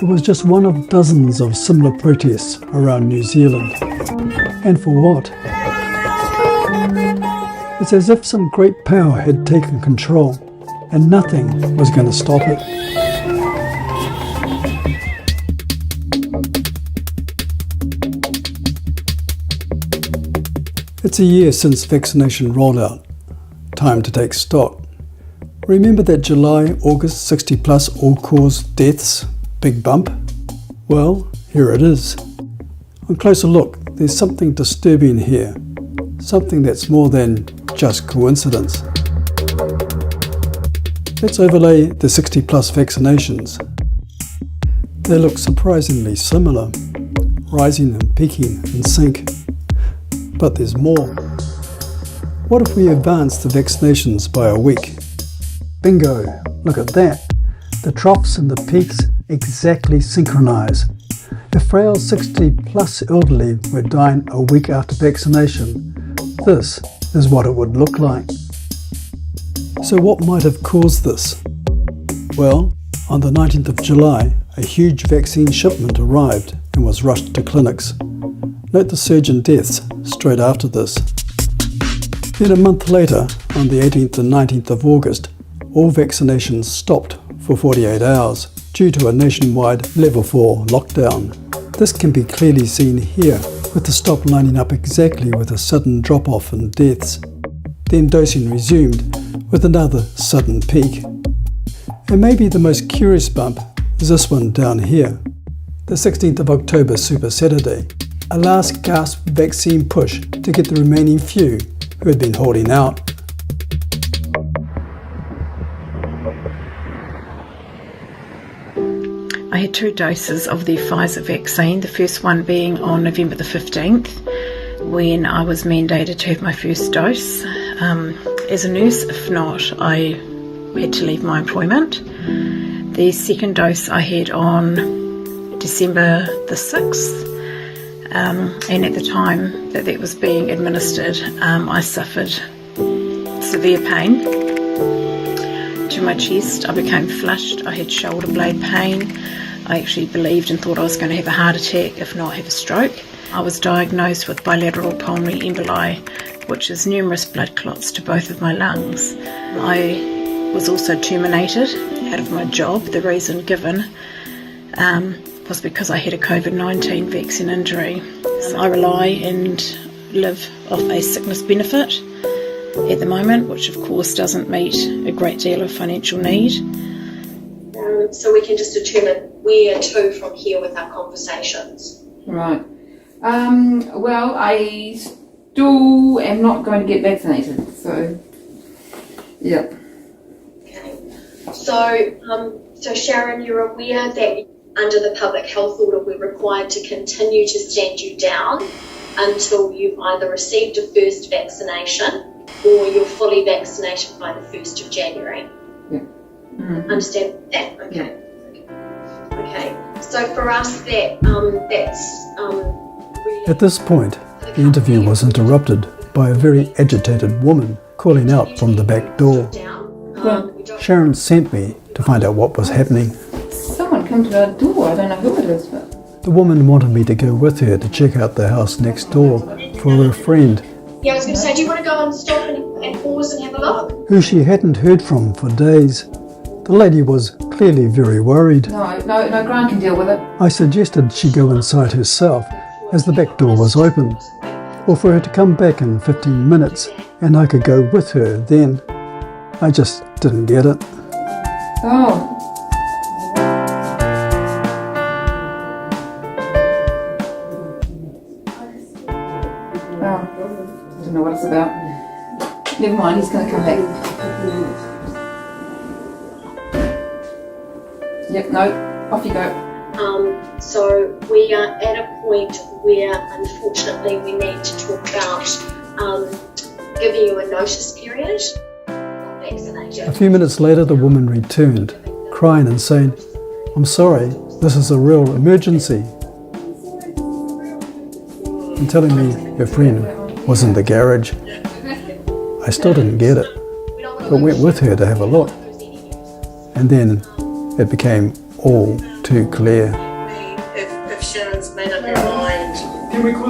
It was just one of dozens of similar protests around New Zealand. And for what? It's as if some great power had taken control and nothing was going to stop it. It's a year since vaccination rollout. Time to take stock. Remember that July, August 60 plus all-cause deaths big bump? Well, here it is. On closer look, there's something disturbing here. Something that's more than just coincidence. Let's overlay the 60 plus vaccinations. They look surprisingly similar, rising and peaking in sync. But there's more. What if we advance the vaccinations by a week? Bingo! Look at that. The troughs and the peaks exactly synchronise. If frail 60 plus elderly were dying a week after vaccination, this is what it would look like. So what might have caused this? Well, on the 19th of July, a huge vaccine shipment arrived and was rushed to clinics. Note the surge in deaths straight after this. Then a month later, on the 18th and 19th of August, all vaccinations stopped for 48 hours due to a nationwide level 4 lockdown. This can be clearly seen here, with the stop lining up exactly with a sudden drop-off in deaths. Then dosing resumed with another sudden peak. And maybe the most curious bump is this one down here. The 16th of October Super Saturday. A last gasp vaccine push to get the remaining few who had been holding out. I had 2 doses of the Pfizer vaccine, the first one being on November the 15th, when I was mandated to have my first dose. As a nurse, if not, I had to leave my employment. The second dose I had on December the 6th. And at the time that was being administered, I suffered severe pain to my chest. I became flushed. I had shoulder blade pain. I actually believed and thought I was going to have a heart attack, if not have a stroke. I was diagnosed with bilateral pulmonary emboli, which is numerous blood clots to both of my lungs. I was also terminated out of my job. The reason given was because I had a COVID-19 vaccine injury. So I rely and live off a sickness benefit at the moment, which of course doesn't meet a great deal of financial need. So we can just determine where to from here with our conversations. Right. Well, I still am not going to get vaccinated, so yeah. Okay. So Sharon, you're aware that under the public health order, we're required to continue to stand you down until you've either received a first vaccination or you're fully vaccinated by the 1st of January. Yeah. Mm-hmm. Understand that? Okay. Okay. So for us, that's really... At this point, the interview was interrupted by a very agitated woman calling out from the back door. Sharon sent me to find out what was happening. Someone come to our door. I don't know who it is, but... The woman wanted me to go with her to check out the house next door for her friend, Yeah, I was going to say, do you want to go and stop and pause and have a look? who she hadn't heard from for days. The lady was clearly very worried. No, Grant can deal with it. I suggested she go inside herself as the back door was open, or for her to come back in 15 minutes and I could go with her then. I just didn't get it. Oh. I don't know what it's about. Never mind, he's going to come back. Yep, no, off you go. So we are at a point where, unfortunately, we need to talk about giving you a notice period of vaccination. A few minutes later, the woman returned, crying and saying, "I'm sorry, this is a real emergency," and telling me her friend was in the garage. I still didn't get it, but went with her to have a look. And then it became all too clear. If Sharon's made up her mind, Can we call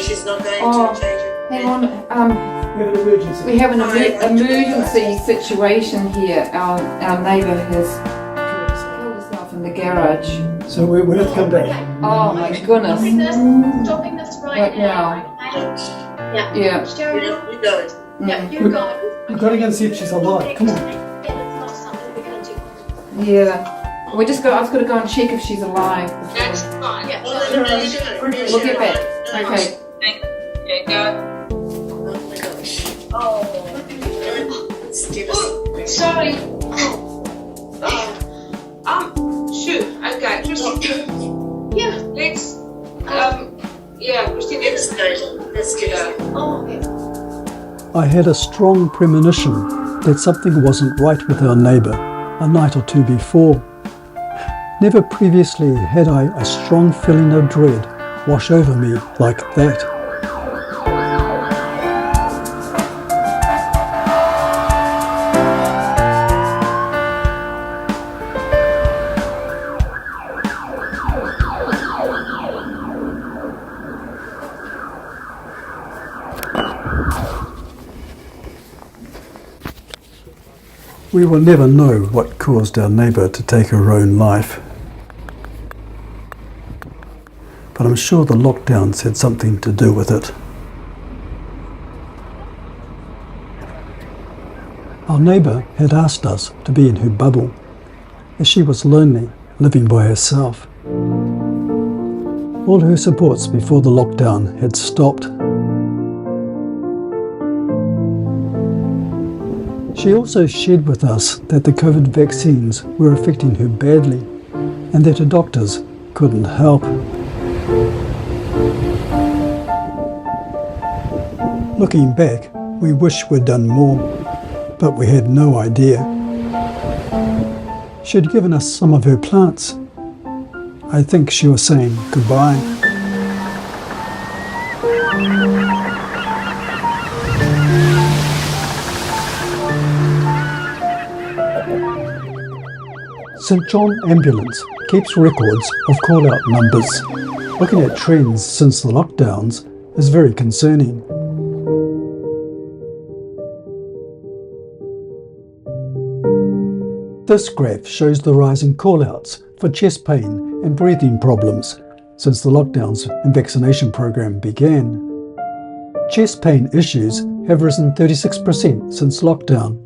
she's not going to change it. Hang on, we have an emergency situation here. Our neighbour has killed herself in the garage. So we'll have to come back. Oh my goodness. Stopping this right now. Yeah. You go. Yeah, you go. We've got to go and see if she's alive. Come on. Yeah. I just got to go and check if she's alive. That's fine. Yeah. We'll get back. Okay. Okay, go. Oh my gosh. Oh. It's devastating. Sorry. Shoot. Okay, Christine. Yeah. Let's. Christine. Let's get her. Oh, okay. I had a strong premonition that something wasn't right with our neighbour a night or two before. Never previously had I a strong feeling of dread wash over me like that. We will never know what caused our neighbour to take her own life. But I'm sure the lockdowns had something to do with it. Our neighbour had asked us to be in her bubble, as she was lonely, living by herself. All her supports before the lockdown had stopped. She also shared with us that the COVID vaccines were affecting her badly and that her doctors couldn't help. Looking back, we wish we'd done more, but we had no idea. She'd given us some of her plants. I think she was saying goodbye. St John Ambulance keeps records of call-out numbers. Looking at trends since the lockdowns is very concerning. This graph shows the rise in call-outs for chest pain and breathing problems since the lockdowns and vaccination program began. Chest pain issues have risen 36% since lockdown,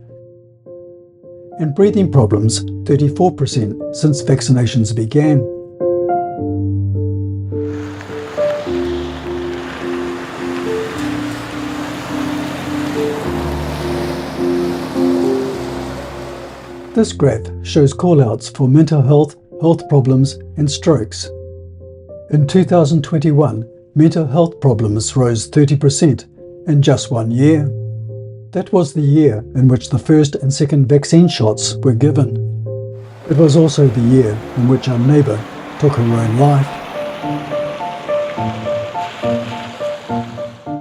and breathing problems 34% since vaccinations began. This graph shows call-outs for mental health, health problems and strokes. In 2021, mental health problems rose 30% in just 1 year. That was the year in which the first and second vaccine shots were given. It was also the year in which our neighbour took her own life.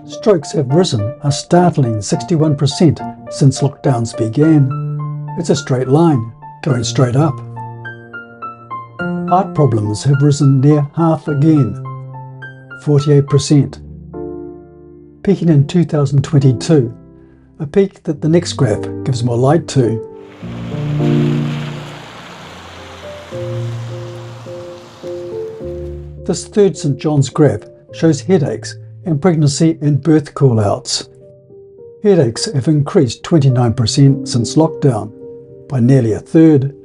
Strokes have risen a startling 61% since lockdowns began. It's a straight line, going straight up. Heart problems have risen near half again, 48%, peaking in 2022, a peak that the next graph gives more light to. This third St John's graph shows headaches and pregnancy and birth call-outs. Headaches have increased 29% since lockdown, by nearly a third.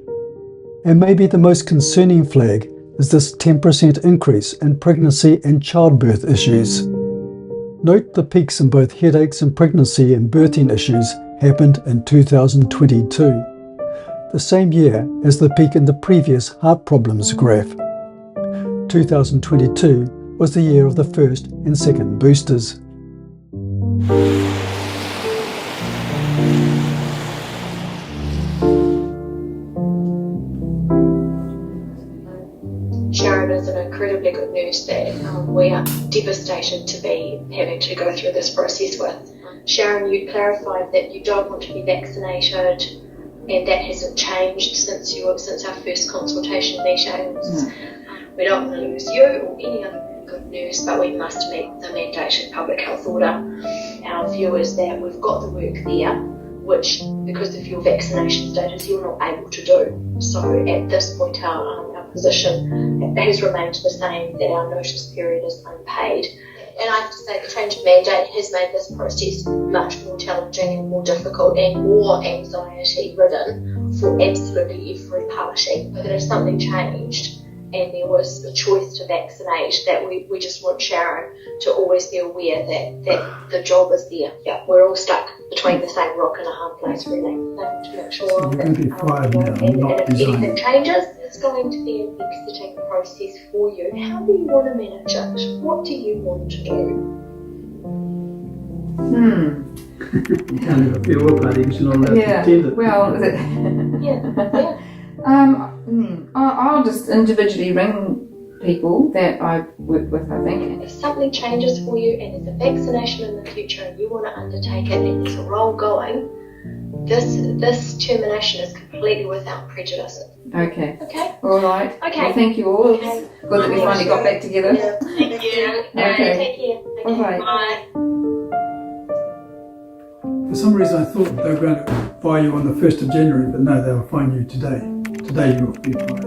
And maybe the most concerning flag is this 10% increase in pregnancy and childbirth issues. Note the peaks in both headaches and pregnancy and birthing issues happened in 2022. the same year as the peak in the previous heart problems graph. 2022 was the year of the first and second boosters. Sharon is an incredibly good nurse that we are devastated to be having to go through this process with. Sharon, you clarified that you don't want to be vaccinated, and that hasn't changed since our first consultation meetings. We don't want to lose you or any other good nurse, but we must meet the mandated public health order. Our view is that we've got the work there, which, because of your vaccination status, you're not able to do. So at this point, our position has remained the same, that our notice period is unpaid. And I have to say the change of mandate has made this process much more challenging and more difficult and more anxiety ridden for absolutely every party. But if something changed and there was a choice to vaccinate, that we just want Sharon to always be aware that the job is there. Yeah, we're all stuck between the same rock and a hard place, really. To make sure So you're going to be fired now, and not if anything resign. changes, it's going to be an exiting process for you. How do you want to manage it? What do you want to do? You can't have a farewell party because you're not allowed to attend it. Well, is it? Yeah. I'll just individually ring people that I work with, I think. If something changes for you and there's a vaccination in the future and you want to undertake it and there's a role going, this termination is completely without prejudice. Okay. Okay. All right. Okay. Well, thank you all. Okay. Good that we finally got back together. Yeah. Thank you. Okay. Take care. Okay. Bye. Bye. For some reason I thought they were going to fire you on the 1st of January, but no, they will fine you today. Today you will be fired.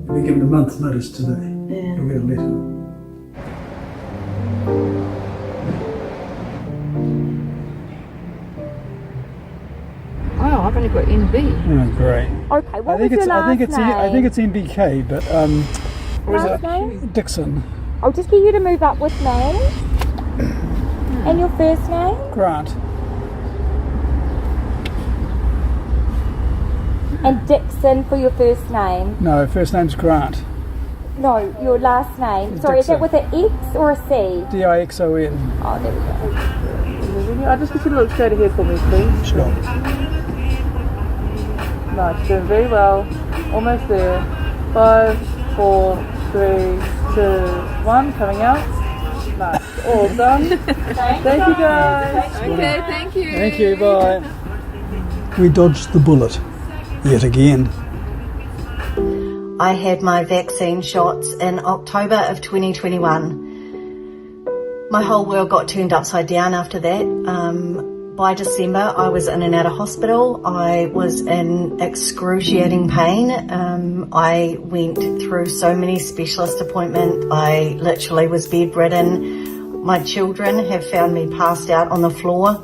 You'll be given a month's notice today. You'll get a letter. Oh, I've only got NB. Oh, great. Okay, what was your last I name? think it's MBK, but or is Last it name? Dixon? I'll just get you to move up with me. And your first name? Grant. And Dixon for your first name. No, first name's Grant. No, your last name. Sorry, is that with an X or a C? Dixon. Oh, there we go. I just get you to look straight ahead for me, please. Sure. Nice, doing very well. Almost there. 5, 4, 3, 2, 1. Coming out. Nice. All done. Thank you, guys. Okay, thank you. Thank you, bye. We dodged the bullet, yet again. I had my vaccine shots in October of 2021. My whole world got turned upside down after that. By December, I was in and out of hospital. I was in excruciating pain. I went through so many specialist appointments. I literally was bedridden. My children have found me passed out on the floor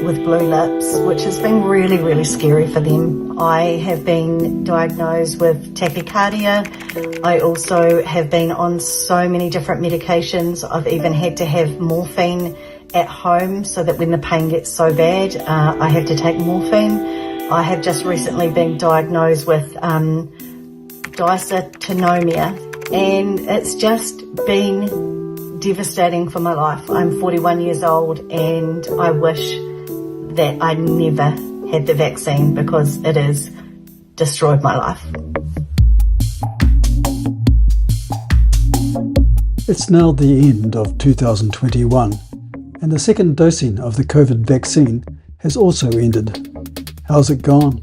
with blue lips, which has been really, really scary for them. I have been diagnosed with tachycardia. I also have been on so many different medications. I've even had to have morphine at home so that when the pain gets so bad, I have to take morphine. I have just recently been diagnosed with dysautonomia, and it's just been devastating for my life. I'm 41 years old and I wish that I never had the vaccine because it has destroyed my life. It's now the end of 2021 and the second dosing of the COVID vaccine has also ended. How's it gone?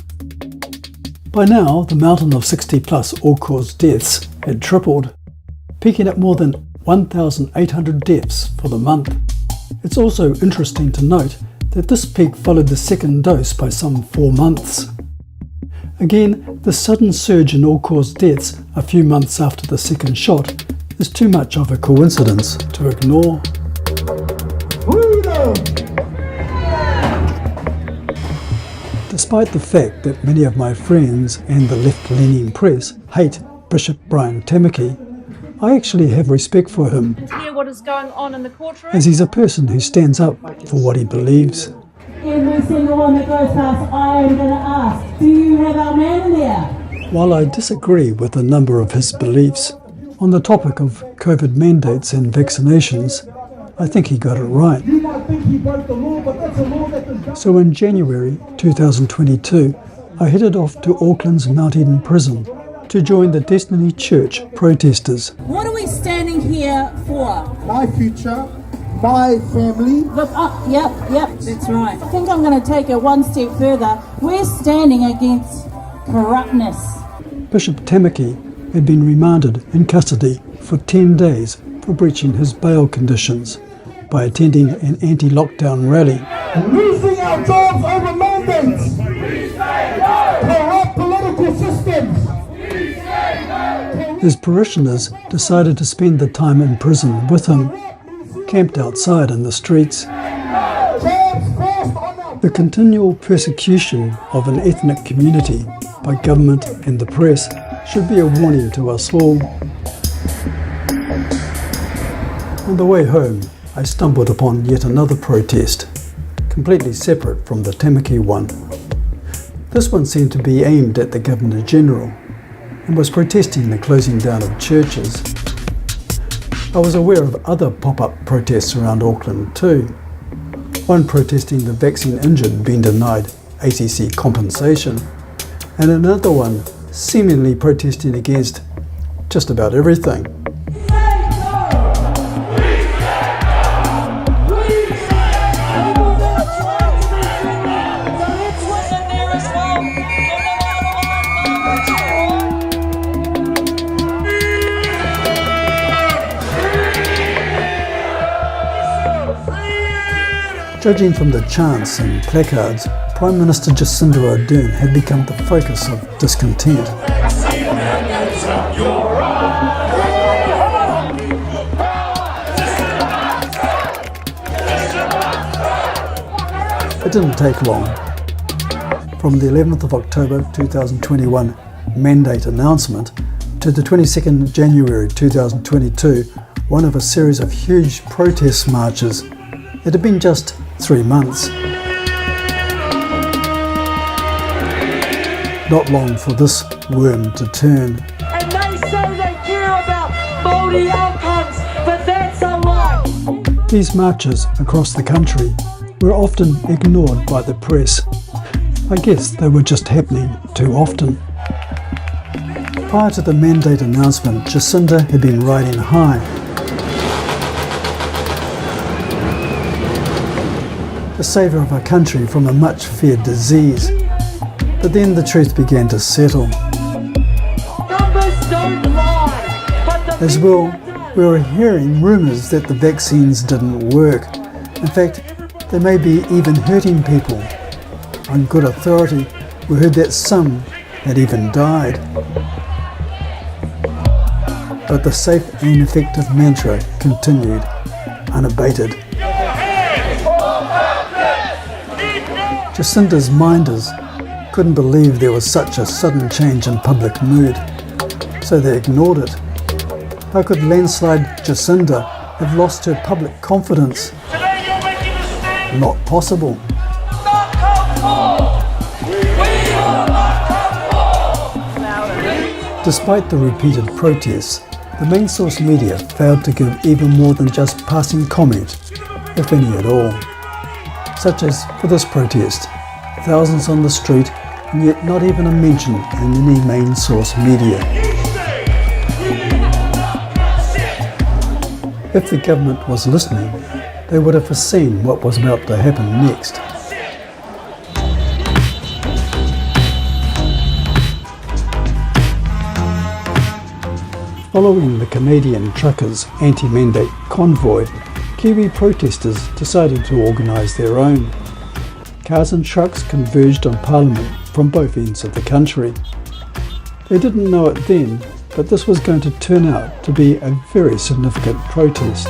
By now, the mountain of 60 plus all-cause deaths had tripled, peaking at more than 1,800 deaths for the month. It's also interesting to note that this peak followed the second dose by some 4 months. Again, the sudden surge in all-cause deaths a few months after the second shot is too much of a coincidence to ignore. Despite the fact that many of my friends and the left-leaning press hate Bishop Brian Tamaki, I actually have respect for him, Hear what is going on in the courtroom? as he's a person who stands up for what he believes. Every single one that goes past, I am going to ask, do you have our man in there? While I disagree with a number of his beliefs on the topic of COVID mandates and vaccinations, I think he got it right. You might think he broke the law, but that's a law that the government... So in January 2022, I headed off to Auckland's Mount Eden prison to join the Destiny Church protesters. What are we standing here for? My future, my family. Yep, that's right. I think I'm going to take it one step further. We're standing against corruptness. Bishop Tamaki had been remanded in custody for 10 days for breaching his bail conditions by attending an anti-lockdown rally. Losing our jobs over mandates. Corrupt political systems. His parishioners decided to spend the time in prison with him, camped outside in the streets. The continual persecution of an ethnic community by government and the press should be a warning to us all. On the way home, I stumbled upon yet another protest, completely separate from the Tamaki one. This one seemed to be aimed at the Governor-General and was protesting the closing down of churches. I was aware of other pop-up protests around Auckland too. One protesting the vaccine injured being denied ACC compensation, and another one seemingly protesting against just about everything. Judging from the chants and placards, Prime Minister Jacinda Ardern had become the focus of discontent. It didn't take long. From the 11th of October 2021 mandate announcement to the 22nd January 2022, one of a series of huge protest marches. It had been just 3 months. Not long for this worm to turn. And they say they care about Māori outcomes, but that's a lie. These marches across the country were often ignored by the press. I guess they were just happening too often. Prior to the mandate announcement, Jacinda had been riding high. The saviour of our country from a much feared disease. But then the truth began to settle. Numbers don't lie. As well, we were hearing rumours that the vaccines didn't work. In fact, they may be even hurting people. On good authority, we heard that some had even died. But the safe and effective mantra continued, unabated. Jacinda's minders couldn't believe there was such a sudden change in public mood, so they ignored it. How could landslide Jacinda have lost her public confidence? Not possible. Despite the repeated protests, the main source media failed to give even more than just passing comment, if any at all. Such as for this protest, thousands on the street, and yet not even a mention in any main source media. If the government was listening, they would have foreseen what was about to happen next. Following the Canadian truckers' anti-mandate convoy, Kiwi protesters decided to organise their own. Cars and trucks converged on Parliament from both ends of the country. They didn't know it then, but this was going to turn out to be a very significant protest.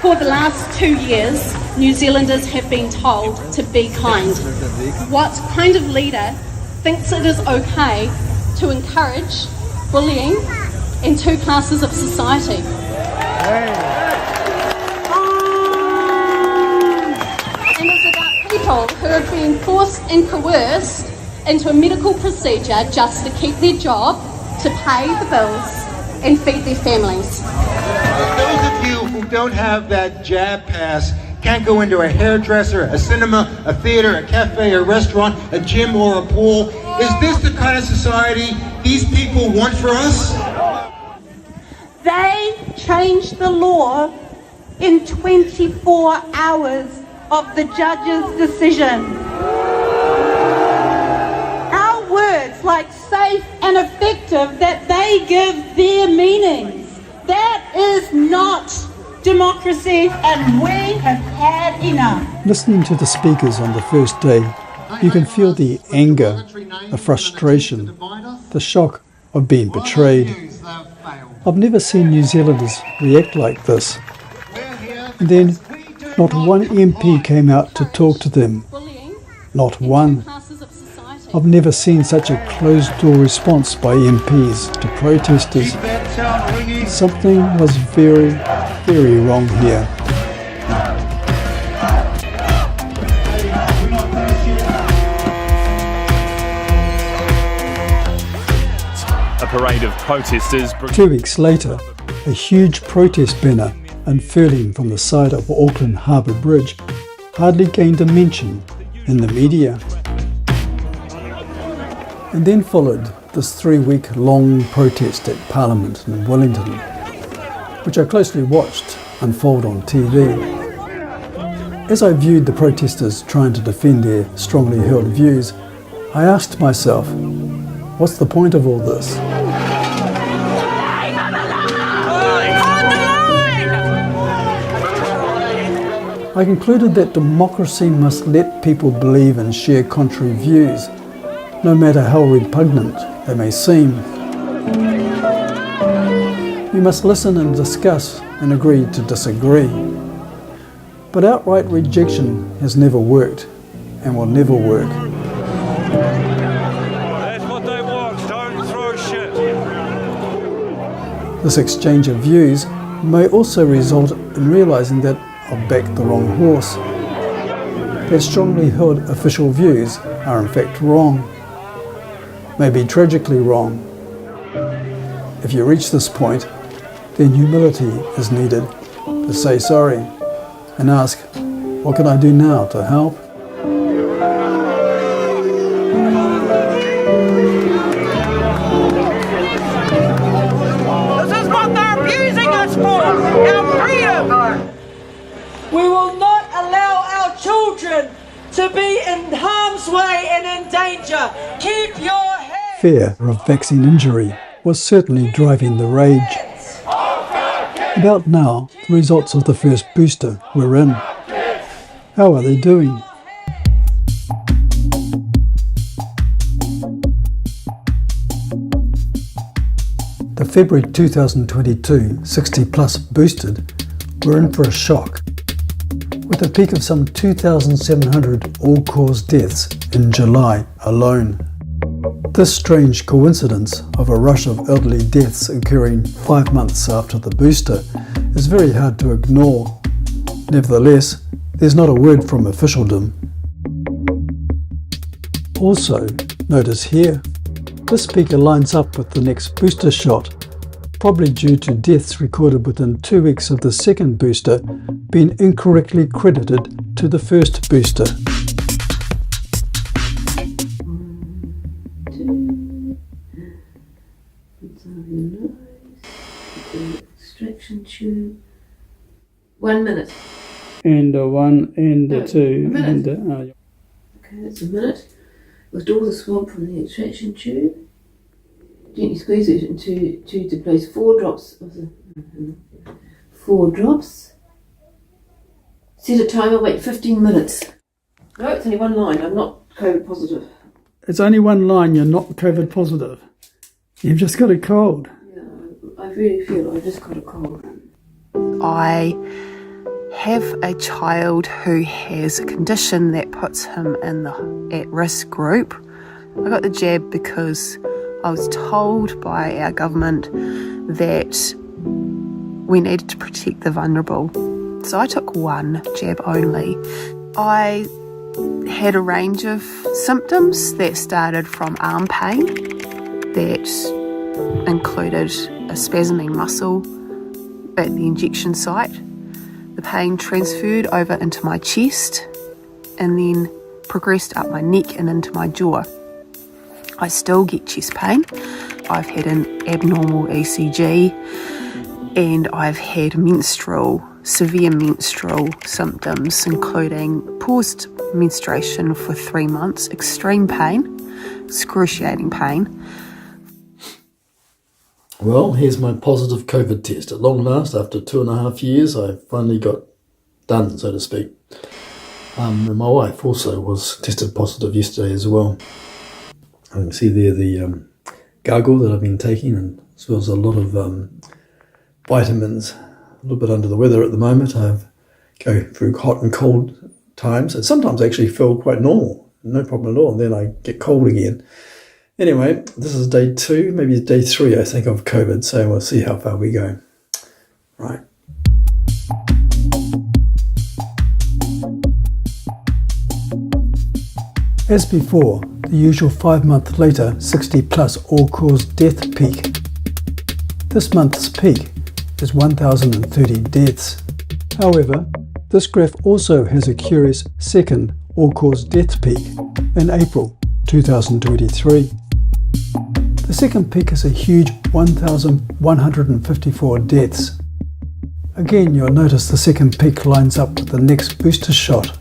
For the last 2 years, New Zealanders have been told to be kind? What kind of leader thinks it is okay to encourage bullying in two classes of society? And it's about people who have been forced and coerced into a medical procedure just to keep their job, to pay the bills and feed their families. Those of you who don't have that jab pass can't go into a hairdresser, a cinema, a theater, a cafe, a restaurant, a gym, or a pool. Is this the kind of society these people want for us? They changed the law in 24 hours of the judge's decision. Our words like safe and effective, that they give their meanings. That is not democracy, and we have had enough. Listening to the speakers on the first day, you can feel the anger, the frustration, the shock of being betrayed. I've never seen New Zealanders react like this. And then, not one MP came out to talk to them. Not one. I've never seen such a closed-door response by MPs to protesters. Something was very, very wrong here. A parade of protesters. 2 weeks later, a huge protest banner unfurling from the side of Auckland Harbour Bridge hardly gained a mention in the media. And then followed this 3-week-long protest at Parliament in Wellington, which I closely watched unfold on TV. As I viewed the protesters trying to defend their strongly held views, I asked myself, what's the point of all this? I concluded that democracy must let people believe and share contrary views, no matter how repugnant they may seem. You must listen and discuss and agree to disagree. But outright rejection has never worked and will never work. That's what they want, don't throw shit. This exchange of views may also result in realising that I've backed the wrong horse. That strongly held official views are in fact wrong. Maybe tragically wrong. If you reach this point, then humility is needed to say sorry and ask, what can I do now to help? This is what they're abusing us for, our freedom. We will not allow our children to be in harm's way and in danger. Keep your head. Fear of vaccine injury was certainly driving the rage. About now, the results of the first booster were in. How are they doing? The February 2022 60-plus boosted were in for a shock, with a peak of some 2,700 all-cause deaths in July alone. This strange coincidence of a rush of elderly deaths occurring 5 months after the booster is very hard to ignore. Nevertheless, there's not a word from officialdom. Also, notice here, this speaker lines up with the next booster shot, probably due to deaths recorded within 2 weeks of the second booster being incorrectly credited to the first booster. Extraction tube. 1 minute. And a 1 and a 2 a minute. and a... Okay, that's a minute. Withdraw the swab from the extraction tube. Gently squeeze it into to place 4 drops of the 4 drops. Set a timer. Wait 15 minutes. No, it's only one line. I'm not COVID positive. It's only one line, you're not COVID positive. You've just got a cold. Yeah, I really feel I just got a cold. I have a child who has a condition that puts him in the at-risk group. I got the jab because I was told by our government that we needed to protect the vulnerable. So I took one jab only. I had a range of symptoms that started from arm pain that included a spasming muscle at the injection site. The pain transferred over into my chest and then progressed up my neck and into my jaw. I still get chest pain. I've had an abnormal ECG and I've had severe menstrual symptoms, including paused menstruation for 3 months, extreme pain, excruciating pain. Well, here's my positive COVID test. At long last, after 2.5 years, I finally got done, so to speak. And my wife also was tested positive yesterday as well. I can see there the gargle that I've been taking, and as well as a lot of vitamins. A little bit under the weather at the moment. I go through hot and cold times, and sometimes I actually feel quite normal, no problem at all, and then I get cold again. Anyway, this is day 2, maybe day 3, I think, of COVID, so we'll see how far we go. Right. As before, the usual 5 month later 60 plus all-cause death peak. This month's peak is 1,030 deaths. However, this graph also has a curious second all-cause death peak in April 2023. The second peak is a huge 1,154 deaths. Again, you'll notice the second peak lines up with the next booster shot.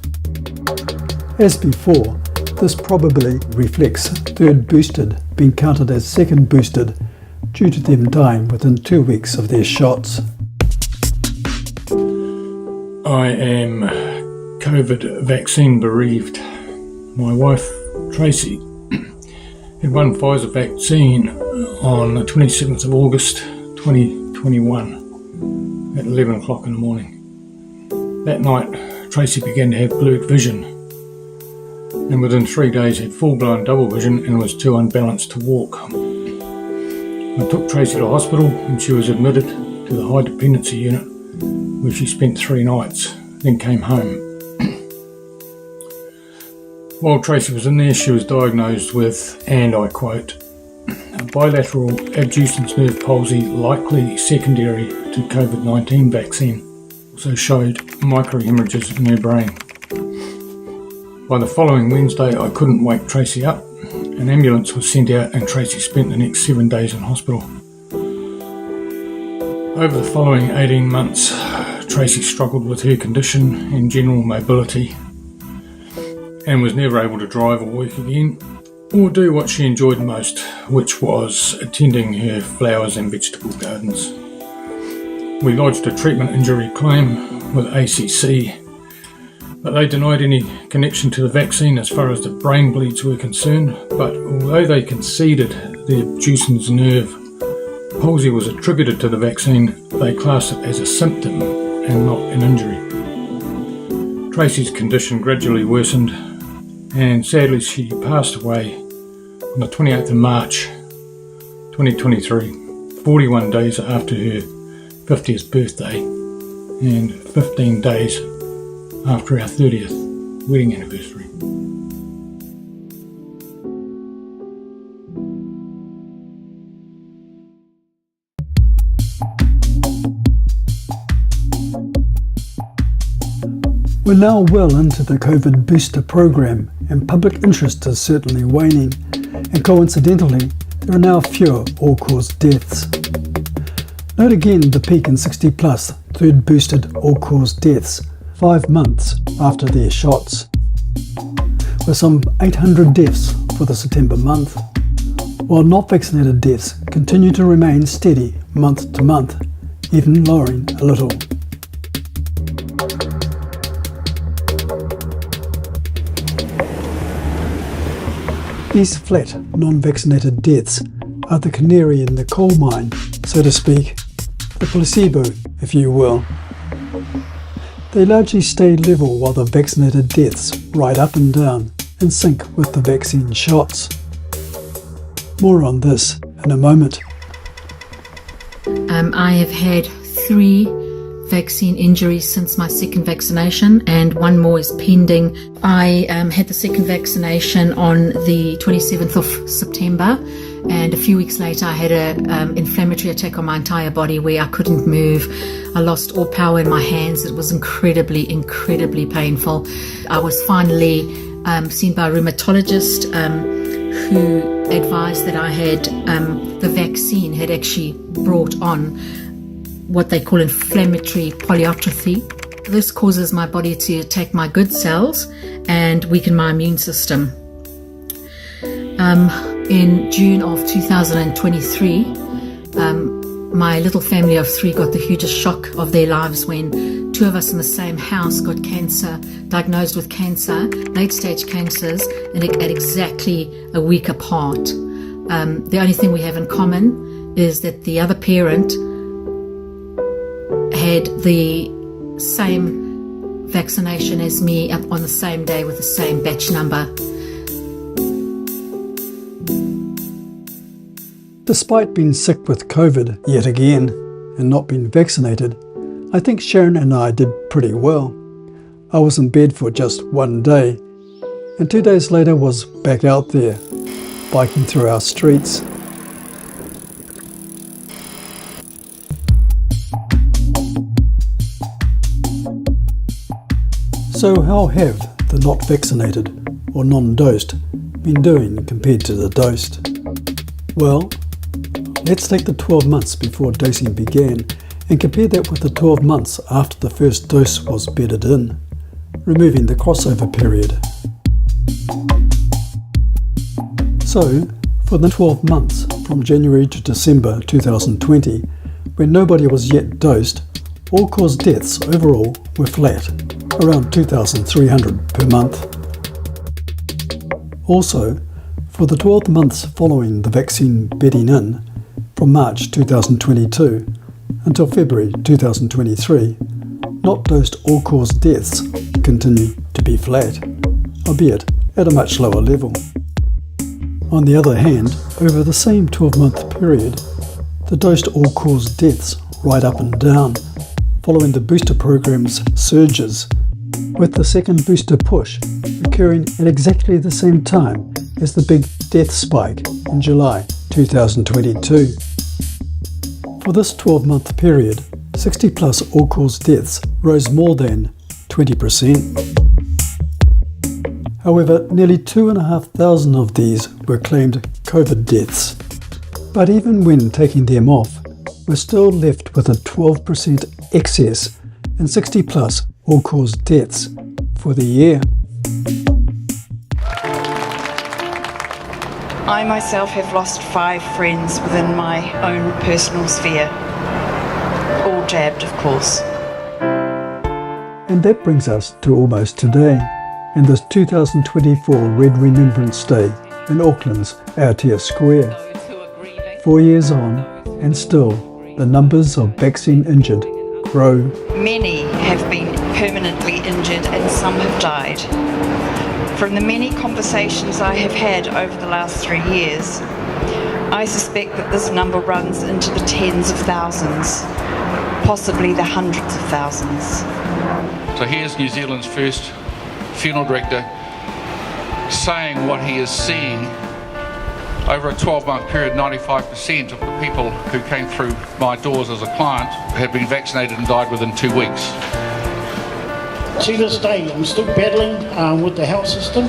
As before, this probably reflects third boosted being counted as second boosted due to them dying within 2 weeks of their shots. I am COVID vaccine bereaved. My wife, Tracy, had one Pfizer vaccine on the 27th of August 2021 at 11 o'clock in the morning. That night, Tracy began to have blurred vision, and within 3 days had full-blown double vision and was too unbalanced to walk. I took Tracy to hospital and she was admitted to the high dependency unit where she spent 3 nights, then came home. While Tracy was in there, she was diagnosed with, and I quote, a bilateral abducens nerve palsy likely secondary to COVID-19 vaccine. Also showed microhemorrhages in her brain. By the following Wednesday, I couldn't wake Tracy up. An ambulance was sent out and Tracy spent the next 7 days in hospital. Over the following 18 months, Tracy struggled with her condition and general mobility and was never able to drive or work again or do what she enjoyed most, which was attending her flowers and vegetable gardens. We lodged a treatment injury claim with ACC, but they denied any connection to the vaccine as far as the brain bleeds were concerned. But although they conceded the abducens nerve palsy was attributed to the vaccine, they classed it as a symptom and not an injury. Tracy's condition gradually worsened, and sadly she passed away on the 28th of March 2023, 41 days after her 50th birthday and 15 days after our 30th wedding anniversary. We're now well into the COVID booster program, and public interest is certainly waning, and coincidentally, there are now fewer all-cause deaths. Note again the peak in 60 plus third boosted all-cause deaths 5 months after their shots, with some 800 deaths for the September month, while not vaccinated deaths continue to remain steady month to month, even lowering a little. These flat, non-vaccinated deaths are the canary in the coal mine, so to speak, the placebo, if you will. They largely stay level while the vaccinated deaths ride up and down in sync with the vaccine shots. More on this in a moment. I have had 3 vaccine injuries since my second vaccination, and 1 more is pending. I had the second vaccination on the 27th of September, and a few weeks later I had an inflammatory attack on my entire body where I couldn't move. I lost all power in my hands. It was incredibly painful. I was finally seen by a rheumatologist who advised that I had the vaccine had actually brought on what they call inflammatory polyarthropy. This causes my body to attack my good cells and weaken my immune system. In June of 2023, my little family of 3 got the hugest shock of their lives when 2 of us in the same house got cancer, diagnosed with cancer, late-stage cancers, and at exactly a week apart. The only thing we have in common is that the other parent had the same vaccination as me on the same day with the same batch number. Despite being sick with COVID yet again and not being vaccinated, I think Sharon and I did pretty well. I was in bed for just 1 day, and 2 days later was back out there, biking through our streets. So how have the not vaccinated or non-dosed been doing compared to the dosed? Well, let's take the 12 months before dosing began and compare that with the 12 months after the first dose was bedded in, removing the crossover period. So, for the 12 months from January to December 2020, when nobody was yet dosed, all-cause deaths overall were flat, around 2,300 per month. Also, for the 12 months following the vaccine bedding in, from March 2022 until February 2023, not dosed all-cause deaths continue to be flat, albeit at a much lower level. On the other hand, over the same 12-month period, the dosed all-cause deaths ride up and down, following the booster program's surges, with the second booster push occurring at exactly the same time as the big death spike in July 2022. For this 12-month period, 60 plus all-cause deaths rose more than 20%. However, nearly 2,500 of these were claimed COVID deaths. But even when taking them off, we're still left with a 12% excess in 60 plus all-cause deaths for the year. I myself have lost 5 friends within my own personal sphere. All jabbed, of course. And that brings us to almost today, and this 2024 Red Remembrance Day in Auckland's Aotea Square. 4 years on, and still the numbers of vaccine injured grow. Many have been permanently injured and some have died. From the many conversations I have had over the last 3 years, I suspect that this number runs into the tens of thousands, possibly the hundreds of thousands. So here's New Zealand's first funeral director saying what he is seeing. Over a 12-month period, 95% of the people who came through my doors as a client had been vaccinated and died within 2 weeks. To this day, I'm still battling with the health system.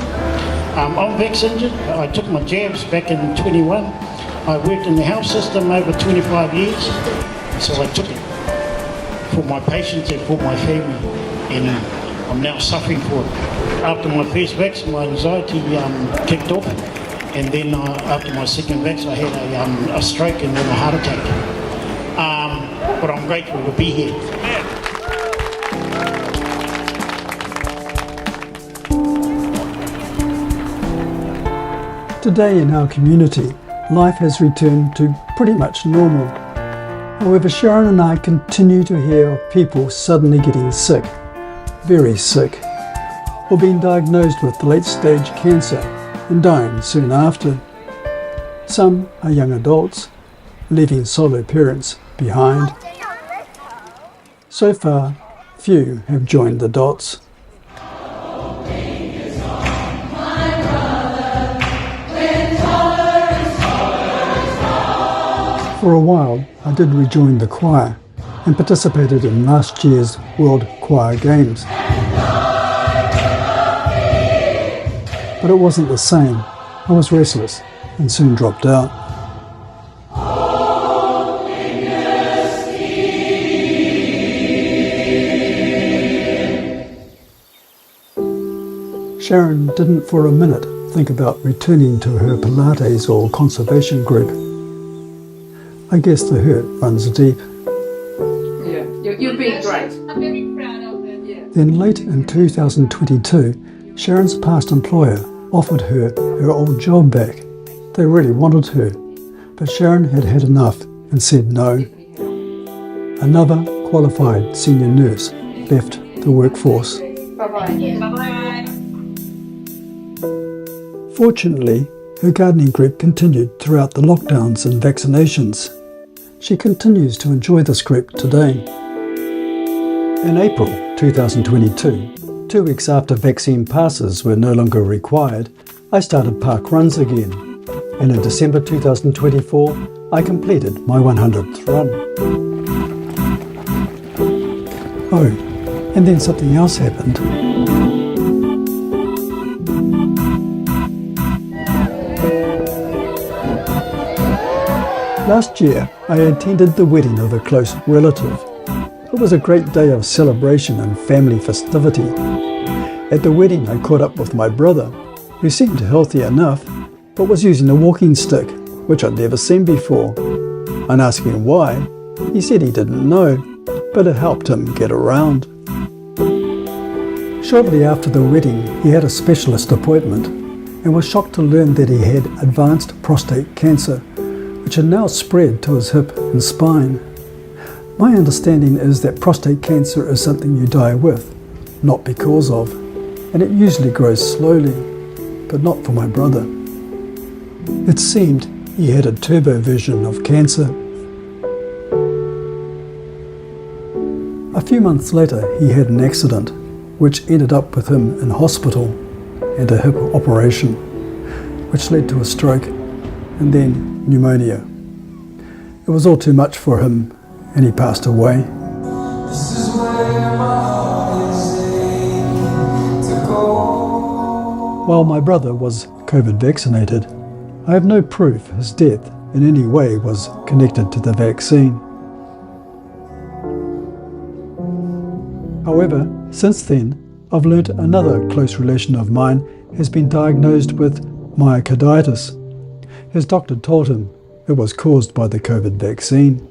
I'm vaccinated. I took my jabs back in 21. I worked in the health system over 25 years, so I took it for my patients and for my family, and I'm now suffering for it. After my first vaccine, my anxiety kicked off, and then after my second vaccine, I had a stroke and then a heart attack. But I'm grateful to be here. Today in our community, life has returned to pretty much normal. However, Sharon and I continue to hear of people suddenly getting sick, very sick, or being diagnosed with late-stage cancer and dying soon after. Some are young adults, leaving solo parents behind. So far, few have joined the dots. For a while, I did rejoin the choir and participated in last year's World Choir Games. But it wasn't the same. I was restless and soon dropped out. Sharon didn't for a minute think about returning to her Pilates or conservation group. I guess the hurt runs deep. Yeah, you're being great. I'm very proud of it. Yeah. Then late in 2022, Sharon's past employer offered her her old job back. They really wanted her, but Sharon had had enough and said no. Another qualified senior nurse left the workforce. Bye-bye. Bye-bye. Fortunately, her gardening group continued throughout the lockdowns and vaccinations. She continues to enjoy this group today. In April 2022, 2 weeks after vaccine passes were no longer required, I started park runs again. And in December 2024, I completed my 100th run. Oh, and then something else happened. Last year, I attended the wedding of a close relative. It was a great day of celebration and family festivity. At the wedding, I caught up with my brother, who seemed healthy enough, but was using a walking stick, which I'd never seen before. On asking why, he said he didn't know, but it helped him get around. Shortly after the wedding, he had a specialist appointment and was shocked to learn that he had advanced prostate cancer, which had now spread to his hip and spine. My understanding is that prostate cancer is something you die with, not because of, and it usually grows slowly, but not for my brother. It seemed he had a turbo version of cancer. A few months later, he had an accident, which ended up with him in hospital and a hip operation, which led to a stroke and then pneumonia. It was all too much for him, and he passed away. While my brother was COVID vaccinated, I have no proof his death in any way was connected to the vaccine. However, since then, I've learnt another close relation of mine has been diagnosed with myocarditis. His doctor told him it was caused by the COVID vaccine.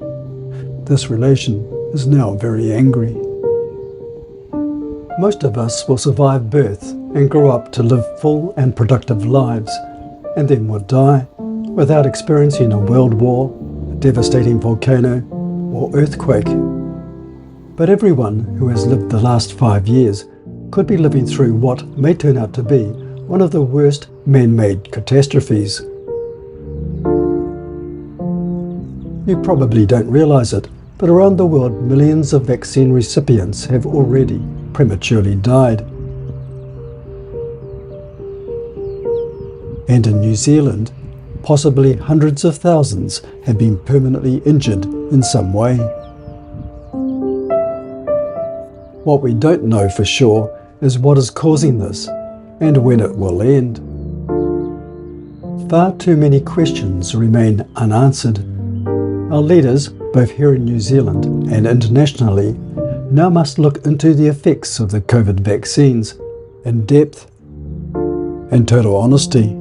This relation is now very angry. Most of us will survive birth and grow up to live full and productive lives, and then would die without experiencing a world war, a devastating volcano, or earthquake. But everyone who has lived the last 5 years could be living through what may turn out to be one of the worst man-made catastrophes. You probably don't realise it, but around the world millions of vaccine recipients have already prematurely died. And in New Zealand, possibly hundreds of thousands have been permanently injured in some way. What we don't know for sure is what is causing this and when it will end. Far too many questions remain unanswered. Our leaders, both here in New Zealand and internationally, now must look into the effects of the COVID vaccines in depth and total honesty.